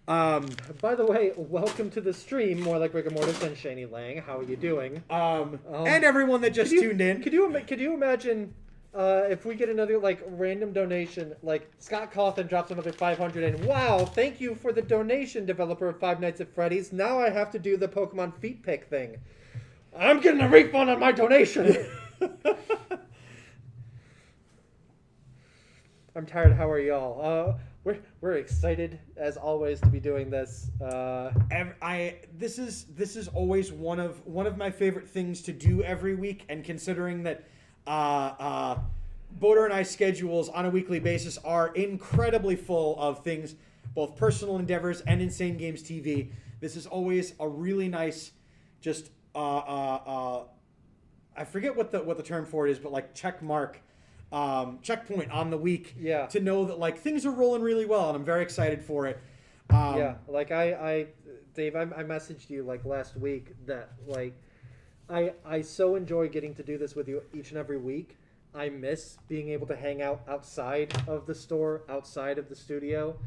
A: By the way, welcome to the stream, more like rigor mortis than Shani Lang. How are you doing?
B: And everyone that just tuned in.
A: Could you imagine if we get another random donation, like Scott Cawthon drops another 500, and wow, thank you for the donation, developer of Five Nights at Freddy's. Now I have to do the Pokemon Feet Pick thing. I'm getting a refund on my donation. I'm tired. How are y'all? we're excited as always to be doing this.
B: This is always one of my favorite things to do every week, and considering that Boater and I's schedules on a weekly basis are incredibly full of things, both personal endeavors and Insane Games TV. This is always a really nice, just I forget what the term for it is, but like checkpoint on the week.
A: Yeah.
B: To know that like things are rolling really well, and I'm very excited for it.
A: Yeah, like Dave, I messaged you like last week that like I so enjoy getting to do this with you each and every week. I miss being able to hang out outside of the store, outside of the studio.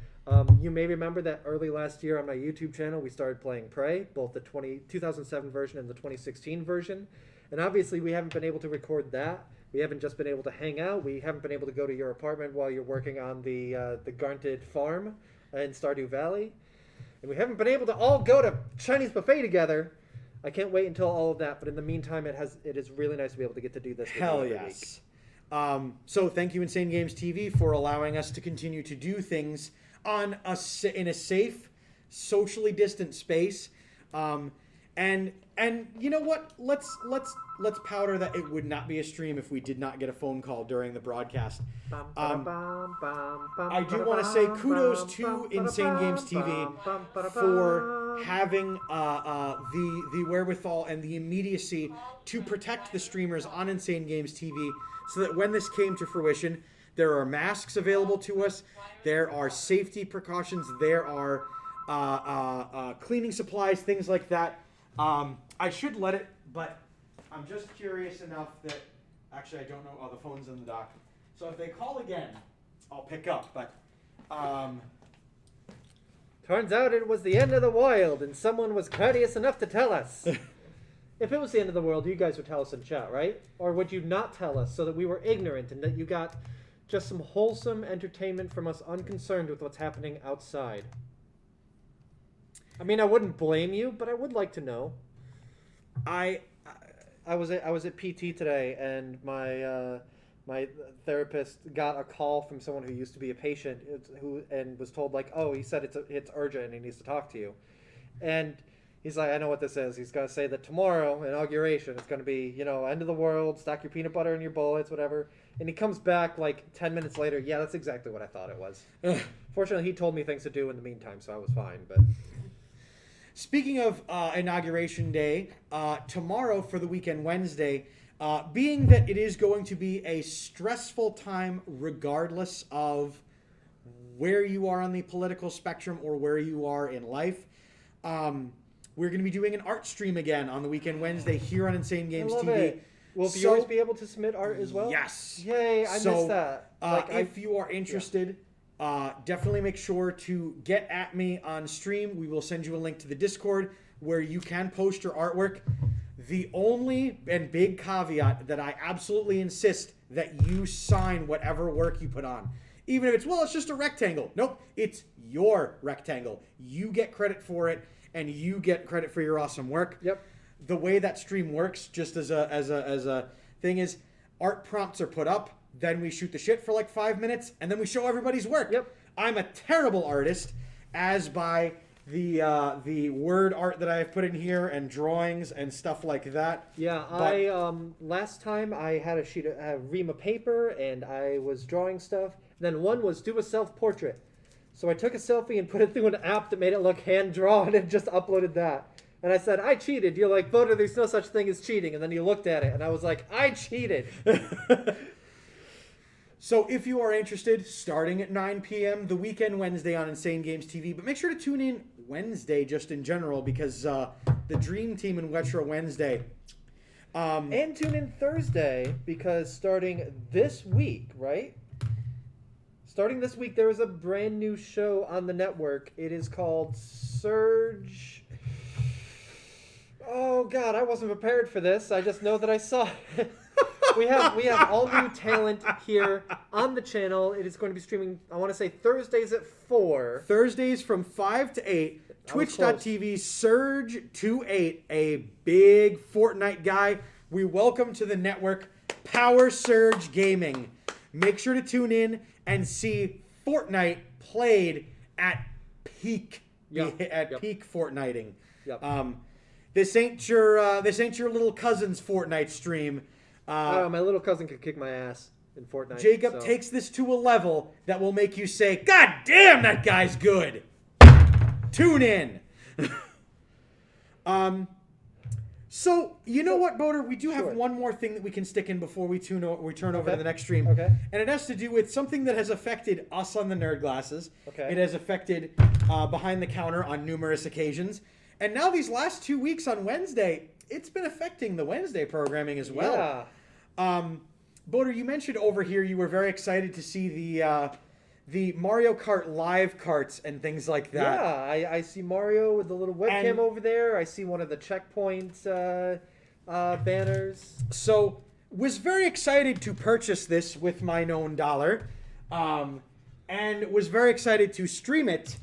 A: You may remember that early last year on my YouTube channel, we started playing Prey, both the 2007 version and the 2016 version. And obviously, we haven't been able to record that. We haven't just been able to hang out. We haven't been able to go to your apartment while you're working on the Garnted farm in Stardew Valley. And we haven't been able to all go to Chinese buffet together. I can't wait until all of that. But in the meantime, it is really nice to be able to get to do this with
B: Hell
A: you every
B: yes. So thank you, Insane Games TV, for allowing us to continue to do things in a safe, socially distant space. And you know what? Let's powder that it would not be a stream if we did not get a phone call during the broadcast. I do want to say kudos to Insane Games TV for having the wherewithal and the immediacy to protect the streamers on Insane Games TV, so that when this came to fruition, there are masks available to us, there are safety precautions, there are cleaning supplies, things like that. I should let it, but I'm just curious enough that, actually I don't know, the phone's in the dock. So if they call again, I'll pick up, but,
A: Turns out it was the end of the world, and someone was courteous enough to tell us. If it was the end of the world, you guys would tell us in chat, right? Or would you not tell us so that we were ignorant and that you got just some wholesome entertainment from us, unconcerned with what's happening outside? I mean, I wouldn't blame you, but I would like to know. I was at PT today, and my therapist got a call from someone who used to be a patient and was told like, oh, he said it's urgent and he needs to talk to you, and he's like, I know what this is. He's gonna say that tomorrow, inauguration, it's gonna be, end of the world, stack your peanut butter and your bullets, whatever. And he comes back like 10 minutes later. Yeah, that's exactly what I thought it was. Fortunately, he told me things to do in the meantime, so I was fine. But
B: speaking of Inauguration Day, tomorrow for the weekend Wednesday, being that it is going to be a stressful time regardless of where you are on the political spectrum or where you are in life, we're going to be doing an art stream again on the weekend Wednesday here on Insane Games
A: I love
B: TV.
A: It. Will viewers be able to submit art as well?
B: Yes.
A: Yay, I missed that.
B: If you are interested, definitely make sure to get at me on stream. We will send you a link to the Discord where you can post your artwork. The only and big caveat that I absolutely insist that you sign whatever work you put on. Even if it's just a rectangle. Nope, it's your rectangle. You get credit for it, and you get credit for your awesome work.
A: Yep.
B: The way that stream works, just as a thing, is art prompts are put up, then we shoot the shit for like 5 minutes, and then we show everybody's work.
A: Yep.
B: I'm a terrible artist, as by the word art that I have put in here and drawings and stuff like that.
A: Yeah, last time I had a sheet of ream of paper and I was drawing stuff. Then one was do a self-portrait. So I took a selfie and put it through an app that made it look hand-drawn and just uploaded that. And I said, I cheated. You're like, Boater, there's no such thing as cheating. And then you looked at it and I was like, I cheated.
B: So if you are interested, starting at 9 p.m. the weekend Wednesday on Insane Games TV, but make sure to tune in Wednesday just in general, because the Dream Team in Retro Wednesday.
A: And tune in Thursday, because starting this week, right? Starting this week, there is a brand new show on the network. It is called Surge. Oh God, I wasn't prepared for this. I just know that I saw it. We have all new talent here on the channel. It is going to be streaming, I want to say Thursdays at 4.
B: Thursdays from 5 to 8. Twitch.tv Surge28, a big Fortnite guy. We welcome to the network Power Surge Gaming. Make sure to tune in and see Fortnite played at peak
A: Yep.
B: peak Fortniting.
A: Yep.
B: This ain't your little cousin's Fortnite stream.
A: My little cousin could kick my ass in Fortnite.
B: Jacob
A: so.
B: takes this to a level that will make you say, "God damn, that guy's good." Tune in. So you know what, Boater? We do have
A: Sure.
B: one more thing that we can stick in before we turn over to the next stream.
A: Okay.
B: And it has to do with something that has affected us on the Nerd Glasses.
A: Okay.
B: It has affected Behind the Counter on numerous occasions. And now these last 2 weeks on Wednesday, it's been affecting the Wednesday programming as well.
A: Yeah.
B: Boater, you mentioned over here you were very excited to see the Mario Kart live carts and things like that.
A: Yeah, I see Mario with the little webcam
B: And-
A: over there. I see one of the checkpoint banners.
B: So, was very excited to purchase this with my known dollar, and was very excited to stream it.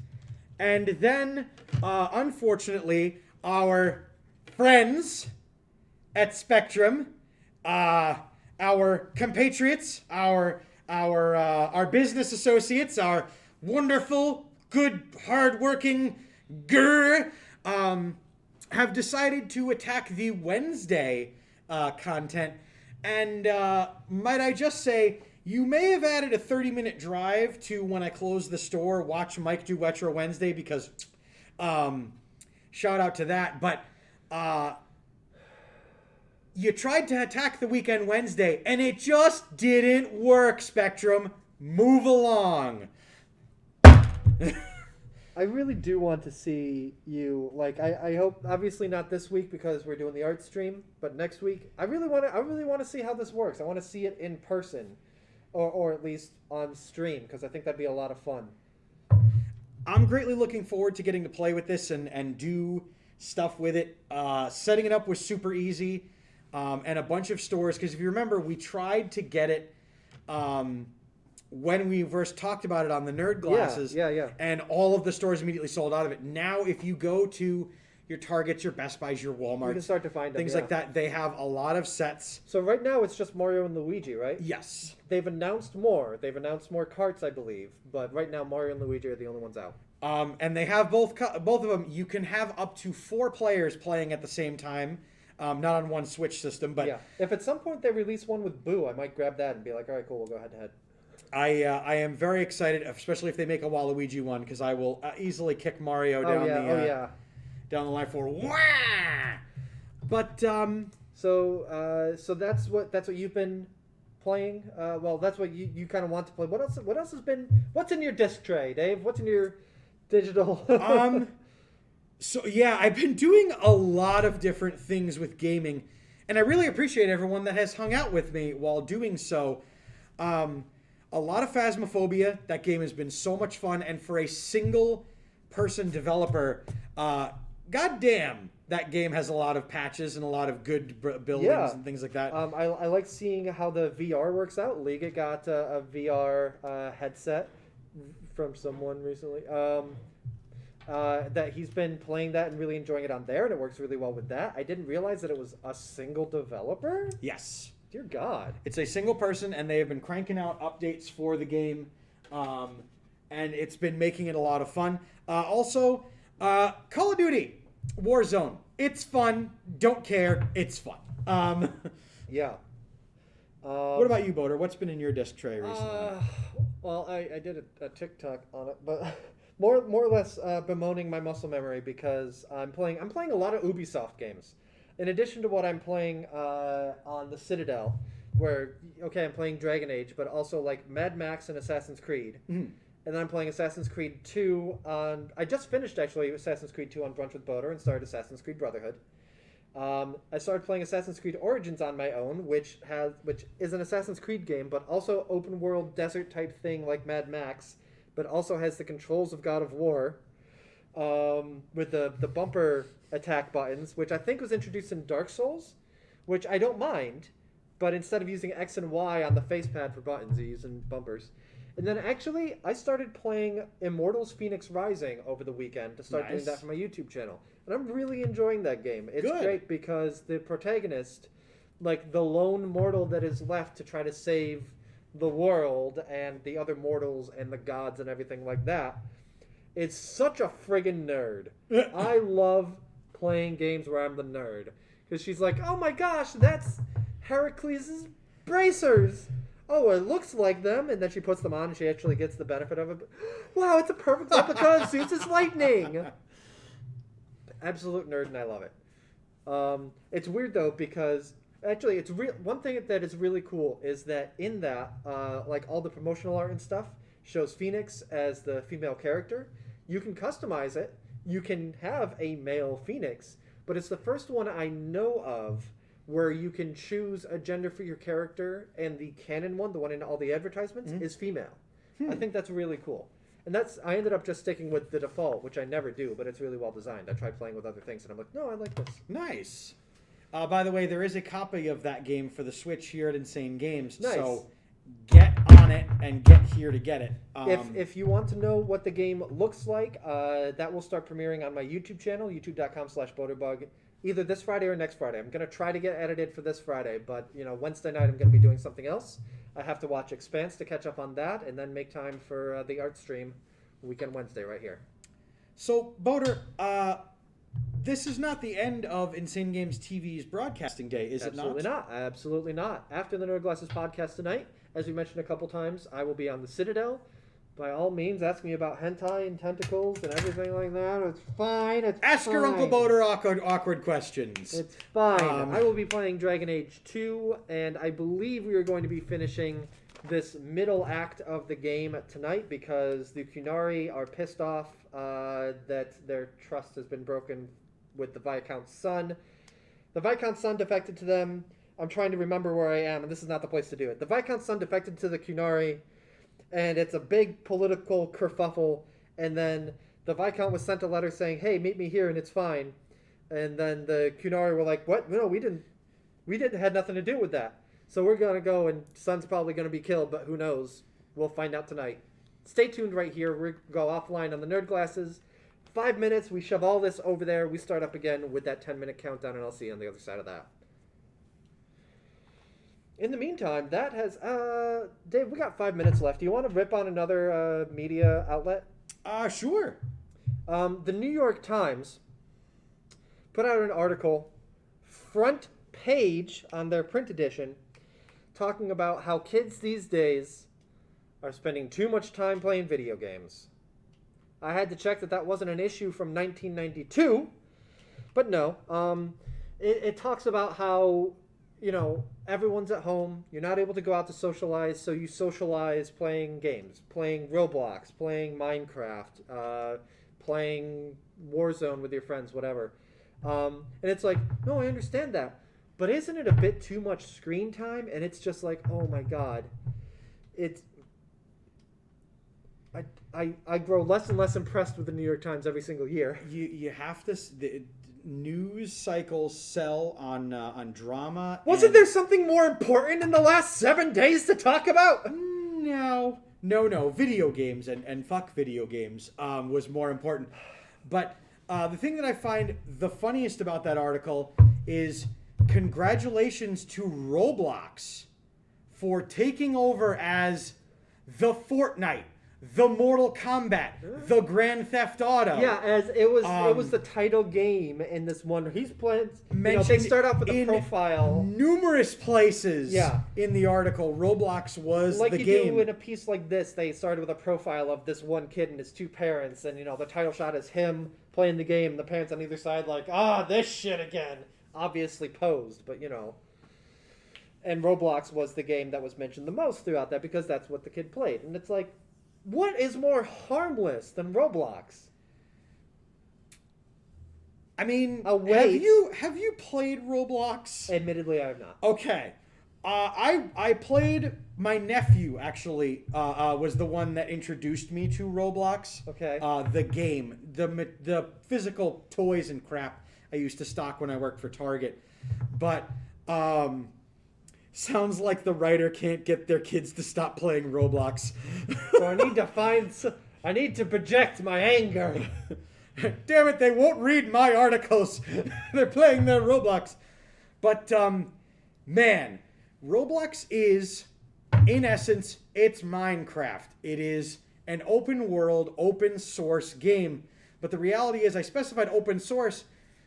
B: And then, unfortunately, our friends at Spectrum, our compatriots, our business associates, our wonderful, good, hardworking have decided to attack the Wednesday content. And might I just say, you may have added a 30-minute drive to when I close the store, watch Mike do Retro Wednesday, because shout out to that. But you tried to attack the weekend Wednesday, and it just didn't work, Spectrum. Move along.
A: I really do want to see you. Like, I hope, obviously not this week because we're doing the art stream, but next week, I really want to see how this works. I want to see it in person, or at least on stream, because I think that'd be a lot of fun.
B: I'm greatly looking forward to getting to play with this and do stuff with it. Setting it up was super easy, and a bunch of stores, because if you remember, we tried to get it when we first talked about it on the Nerd Glasses.
A: Yeah.
B: And all of the stores immediately sold out of it. Now, if you go to your Targets, your Best Buys, your Walmarts,
A: You can start to find them,
B: things like that, they have a lot of sets.
A: So right now it's just Mario and Luigi, right?
B: Yes.
A: They've announced more. They've announced more carts, I believe. But right now, Mario and Luigi are the only ones out.
B: And they have both of them. You can have up to 4 players playing at the same time. Not on one Switch system, but
A: Yeah. If at some point they release one with Boo, I might grab that and be like, all right, cool, we'll go head to head.
B: I am very excited, especially if they make a Waluigi one, because I will easily kick Mario down down the line for wah. But
A: So that's what you've been playing. Well, that's what you kind of want to play. What else has been? What's in your disc tray, Dave? What's in your digital?
B: So yeah, I've been doing a lot of different things with gaming, and I really appreciate everyone that has hung out with me while doing so. A lot of Phasmophobia. That game has been so much fun, and for a single-person developer, goddamn, that game has a lot of patches and a lot of good buildings and things like that.
A: I like seeing how the VR works out. Liga got a VR headset from someone recently. That he's been playing that and really enjoying it on there, and it works really well with that. I didn't realize that it was a single developer.
B: Yes.
A: Dear God.
B: It's a single person, and they have been cranking out updates for the game, and it's been making it a lot of fun. Also, Call of Duty Warzone. It's fun. Don't care. It's fun.
A: Yeah.
B: What about you, Boater? What's been in your disc tray recently?
A: Well, I did a TikTok on it, but more or less bemoaning my muscle memory because I'm playing a lot of Ubisoft games. In addition to what I'm playing on the Citadel, where I'm playing Dragon Age, but also like Mad Max and Assassin's Creed.
B: Mm-hmm.
A: And then I'm playing Assassin's Creed 2 on... I just finished, actually, Assassin's Creed 2 on Brunch with Boater and started Assassin's Creed Brotherhood. I started playing Assassin's Creed Origins on my own, which is an Assassin's Creed game, but also open-world desert-type thing like Mad Max, but also has the controls of God of War, with the bumper attack buttons, which I think was introduced in Dark Souls, which I don't mind, but instead of using X and Y on the facepad for buttons, you're using bumpers. And then actually, I started playing Immortals Phoenix Rising over the weekend to start doing that for my YouTube channel. And I'm really enjoying that game. It's great because the protagonist, like the lone mortal that is left to try to save the world and the other mortals and the gods and everything like that. It's such a friggin' nerd. I love playing games where I'm the nerd. Because she's like, oh my gosh, that's Heracles' bracers. Oh, it looks like them. And then she puts them on and she actually gets the benefit of it. Wow, it's a perfect replica of Zeus' lightning. Absolute nerd, and I love it. It's weird, though, because... Actually, it's one thing that is really cool is that in that, like all the promotional art and stuff shows Phoenix as the female character. You can customize it. You can have a male Phoenix, but it's the first one I know of where you can choose a gender for your character, and the canon one, the one in all the advertisements, is female. I think that's really cool. And I ended up just sticking with the default, which I never do, but it's really well designed. I tried playing with other things, and I'm like, no, I like this.
B: Nice. By the way, there is a copy of that game for the Switch here at Insane Games.
A: Nice.
B: So get on it and get here to get it.
A: If you want to know what the game looks like, that will start premiering on my YouTube channel, youtube.com/Boaterbug, either this Friday or next Friday. I'm going to try to get edited for this Friday, but Wednesday night I'm going to be doing something else. I have to watch Expanse to catch up on that, and then make time for the art stream weekend Wednesday right here.
B: So, Boater, this is not the end of Insane Games TV's broadcasting day, is it not?
A: Absolutely not. Absolutely not. After the Nerd Glasses podcast tonight, as we mentioned a couple times, I will be on the Citadel. By all means, ask me about hentai and tentacles and everything like that. It's fine.
B: Ask your Uncle Boater awkward questions.
A: It's fine. I will be playing Dragon Age 2, and I believe we are going to be finishing this middle act of the game tonight because the Qunari are pissed off that their trust has been broken with the Viscount's son. The Viscount's son defected to them. I'm trying to remember where I am, and this is not the place to do it. The Viscount's son defected to the Qunari, and it's a big political kerfuffle, and then the Viscount was sent a letter saying, hey, meet me here, and it's fine. And then the Qunari were like, what? No, we didn't had nothing to do with that. So we're going to go, and son's probably going to be killed, but who knows? We'll find out tonight. Stay tuned right here. We'll go offline on the Nerd Glasses. 5 minutes, we shove all this over there. We start up again with that 10-minute countdown, and I'll see you on the other side of that. In the meantime, that has... Dave, we got 5 minutes left. Do you want to rip on another media outlet?
B: Sure.
A: The New York Times put out an article, front page on their print edition, talking about how kids these days are spending too much time playing video games. I had to check that wasn't an issue from 1992, but no. It talks about how, everyone's at home. You're not able to go out to socialize, so you socialize playing games, playing Roblox, playing Minecraft, playing Warzone with your friends, whatever. And it's like, no, I understand that. But isn't it a bit too much screen time? And it's just like, oh my God. I grow less and less impressed with the New York Times every single year.
B: You have to... The news cycles sell on drama.
A: Wasn't there something more important in the last 7 days to talk about?
B: No. Video games and fuck video games was more important. But the thing that I find the funniest about that article is congratulations to Roblox for taking over as the Fortnite, the Mortal Kombat, the Grand Theft Auto.
A: Yeah, as it was the title game in this one. He's playing. They start off with a profile.
B: Numerous places. In the article, Roblox was
A: like
B: the
A: you
B: game.
A: do in a piece like this. They started with a profile of this one kid and his two parents, and the title shot is him playing the game. The parents on either side like, this shit again. Obviously posed, but And Roblox was the game that was mentioned the most throughout that because that's what the kid played, and it's like. What is more harmless than Roblox?
B: I mean,
A: wait.
B: have you played Roblox?
A: Admittedly, I have not.
B: Okay. I played... My nephew, actually, was the one that introduced me to Roblox.
A: Okay.
B: The game. The physical toys and crap I used to stock when I worked for Target. But... sounds like the writer can't get their kids to stop playing Roblox.
A: So I need to project my anger.
B: Damn it, they won't read my articles. They're playing their Roblox. But, man, Roblox is in essence, it's Minecraft. It is an open world, open source game. But the reality is, I specified open source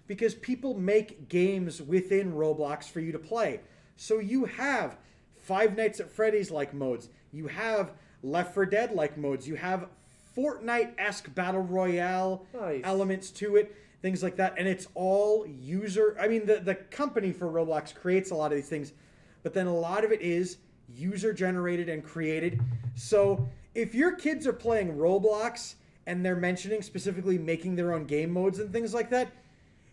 B: because people make games within Roblox for you to play. So you have Five Nights at Freddy's like modes. You have Left 4 Dead like modes. You have Fortnite-esque battle royale
A: Nice.
B: elements to it, things like that. And it's all user. I mean, the company for Roblox creates a lot of these things, but then a lot of it is user generated and created. So if your kids are playing Roblox and they're mentioning specifically making their own game modes and things like that,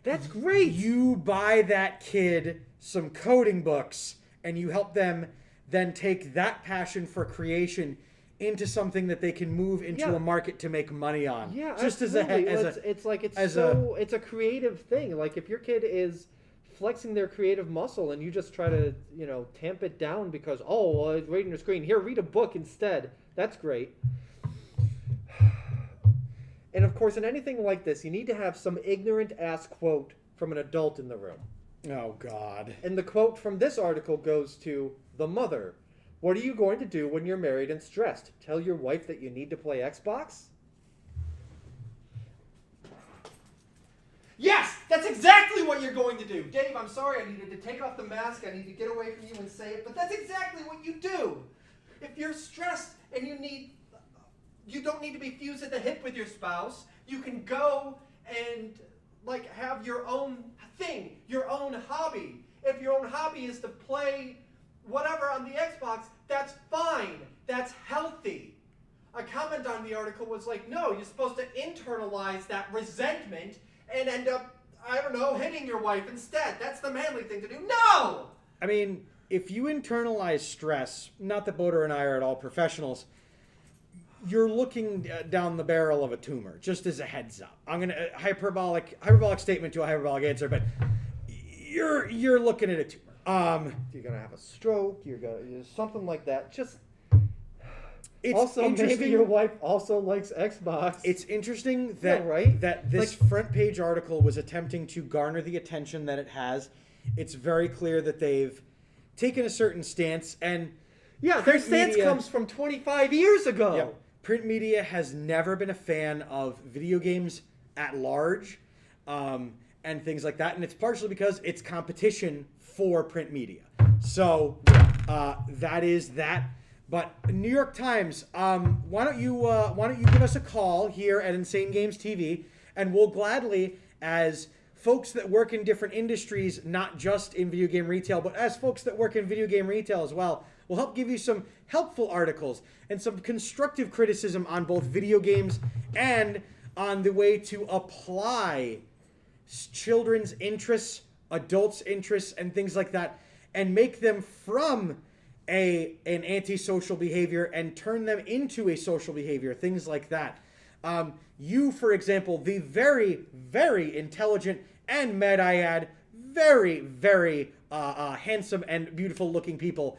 A: That's great.
B: you buy that kid some coding books and you help them then take that passion for creation into something that they can move into
A: Yeah.
B: a market to make money on.
A: Yeah,
B: just
A: absolutely.
B: as
A: It's a creative thing. Like if your kid is flexing their creative muscle and you just try to tamp it down because well, it's reading your screen. Here, read a book instead. That's great. And of course, in anything like this, you need to have some ignorant ass quote from an adult in the room.
B: Oh God.
A: And the quote from this article goes to the mother. What are you going to do when you're married and stressed? Tell your wife that you need to play Xbox?
C: Yes, that's exactly what you're going to do. Dave, I'm sorry I needed to take off the mask. I need to get away from you and say it, but that's exactly what you do. If you're stressed and you don't need to be fused at the hip with your spouse, you can go and have your own thing, your own hobby. If your own hobby is to play whatever on the Xbox, that's fine. That's healthy. A comment on the article was like, no, you're supposed to internalize that resentment and end up, I don't know, hitting your wife instead. That's the manly thing to do. No!
B: I mean, if you internalize stress, not that Boder and I are at all professionals, you're looking down the barrel of a tumor, just as a heads up. I'm going to hyperbolic statement to a hyperbolic answer, but you're looking at a tumor.
A: You're gonna have a stroke. You're gonna something like that. Just
B: It's
A: also maybe
B: interesting.
A: your wife also likes Xbox.
B: It's interesting that
A: Yeah, right?
B: that this front page article was attempting to garner the attention that it has. It's very clear that they've taken a certain stance, and
A: their
B: print
A: stance
B: media-
A: comes from 25 years ago.
B: yeah, print media has never been a fan of video games at large, and things like that, and it's partially because it's competition for print media. So that is that. But New York Times, why don't you give us a call here at Insane Games TV, and we'll gladly, as folks that work in different industries, not just in video game retail, but as folks that work in video game retail as well, we'll help give you some helpful articles and some constructive criticism on both video games and on the way to apply children's interests, adults' interests, and things like that, and make them from an antisocial behavior and turn them into a social behavior, things like that. You, for example, the very, very intelligent and, might I add, very, very handsome and beautiful-looking people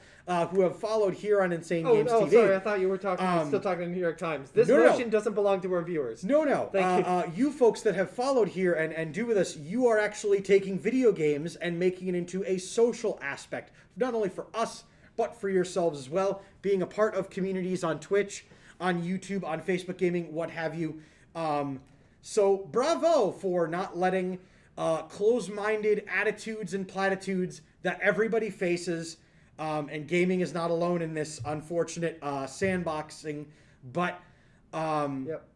B: who have followed here on Insane Games TV.
A: Sorry, I thought you were still talking to the New York Times. This motion doesn't belong to our viewers.
B: No.
A: Thank
B: you folks that have followed here and do with us, you are actually taking video games and making it into a social aspect, not only for us, but for yourselves as well, being a part of communities on Twitch, on YouTube, on Facebook Gaming, what have you. So bravo for not letting closed-minded attitudes and platitudes that everybody faces, and gaming is not alone in this unfortunate sandboxing, but
A: Yep.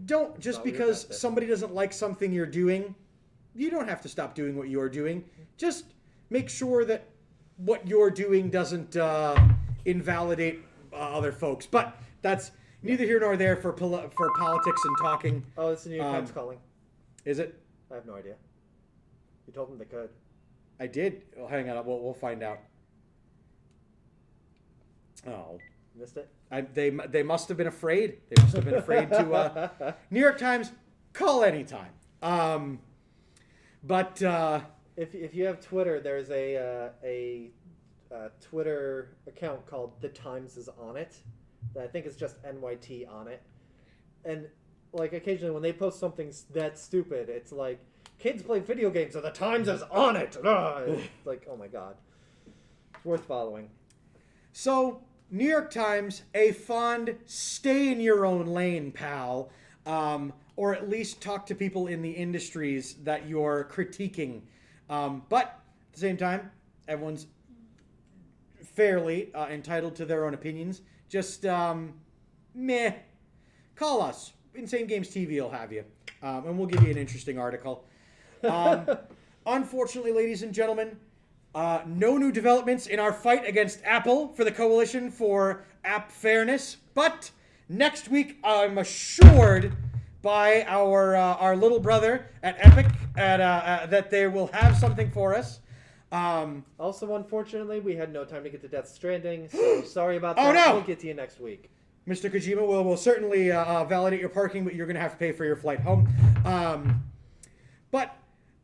B: don't just
A: No,
B: because
A: that's it.
B: somebody doesn't like something you're doing, you don't have to stop doing what you're doing. Just make sure that what you're doing doesn't invalidate other folks. But that's neither here nor there for politics and talking.
A: Oh, it's the New York Times calling.
B: Is it?
A: I have no idea. You told them they could.
B: I did. Oh, hang on. We'll find out. Oh.
A: Missed it?
B: They must have been afraid. They must have been afraid to. New York Times, call anytime. But
A: If you have Twitter, there's a Twitter account called The Times is on it. I think it's just NYT on it. And occasionally when they post something that stupid, it's like kids play video games so The Times is on it. It's like, oh my god, it's worth following.
B: So, New York Times, a fond stay in your own lane, pal. Or at least talk to people in the industries that you're critiquing. But at the same time, everyone's fairly entitled to their own opinions. Just, meh. Call us. Insane Games TV will have you. And we'll give you an interesting article. Unfortunately, ladies and gentlemen, no new developments in our fight against Apple for the Coalition for App Fairness. But next week, I'm assured by our little brother at Epic that they will have something for us.
A: Also, unfortunately, we had no time to get to Death Stranding, so sorry about that.
B: Oh, no!
A: We'll get to you next week.
B: Mr. Kojima will certainly validate your parking, but you're going to have to pay for your flight home. But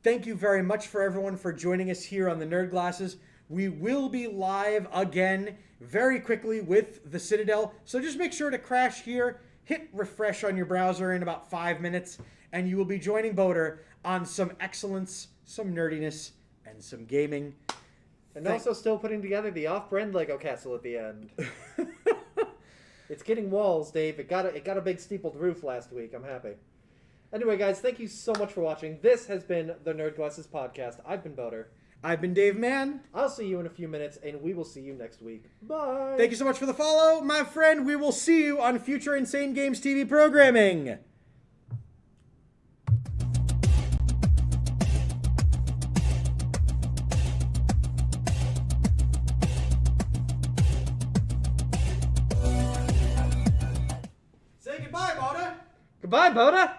B: thank you very much for everyone for joining us here on the Nerd Glasses. We will be live again very quickly with the Citadel, so just make sure to crash here, hit refresh on your browser in about 5 minutes, and you will be joining Boater on some excellence, some nerdiness, and some gaming.
A: And also still putting together the off-brand Lego castle at the end. It's getting walls, Dave. It got a big steepled roof last week. I'm happy. Anyway, guys, thank you so much for watching. This has been the Nerd Glasses Podcast. I've been Boater.
B: I've been Dave Mann.
A: I'll see you in a few minutes, and we will see you next week. Bye!
B: Thank you so much for the follow, my friend. We will see you on future Insane Games TV programming. Say goodbye, Boda.
A: Goodbye, Boda!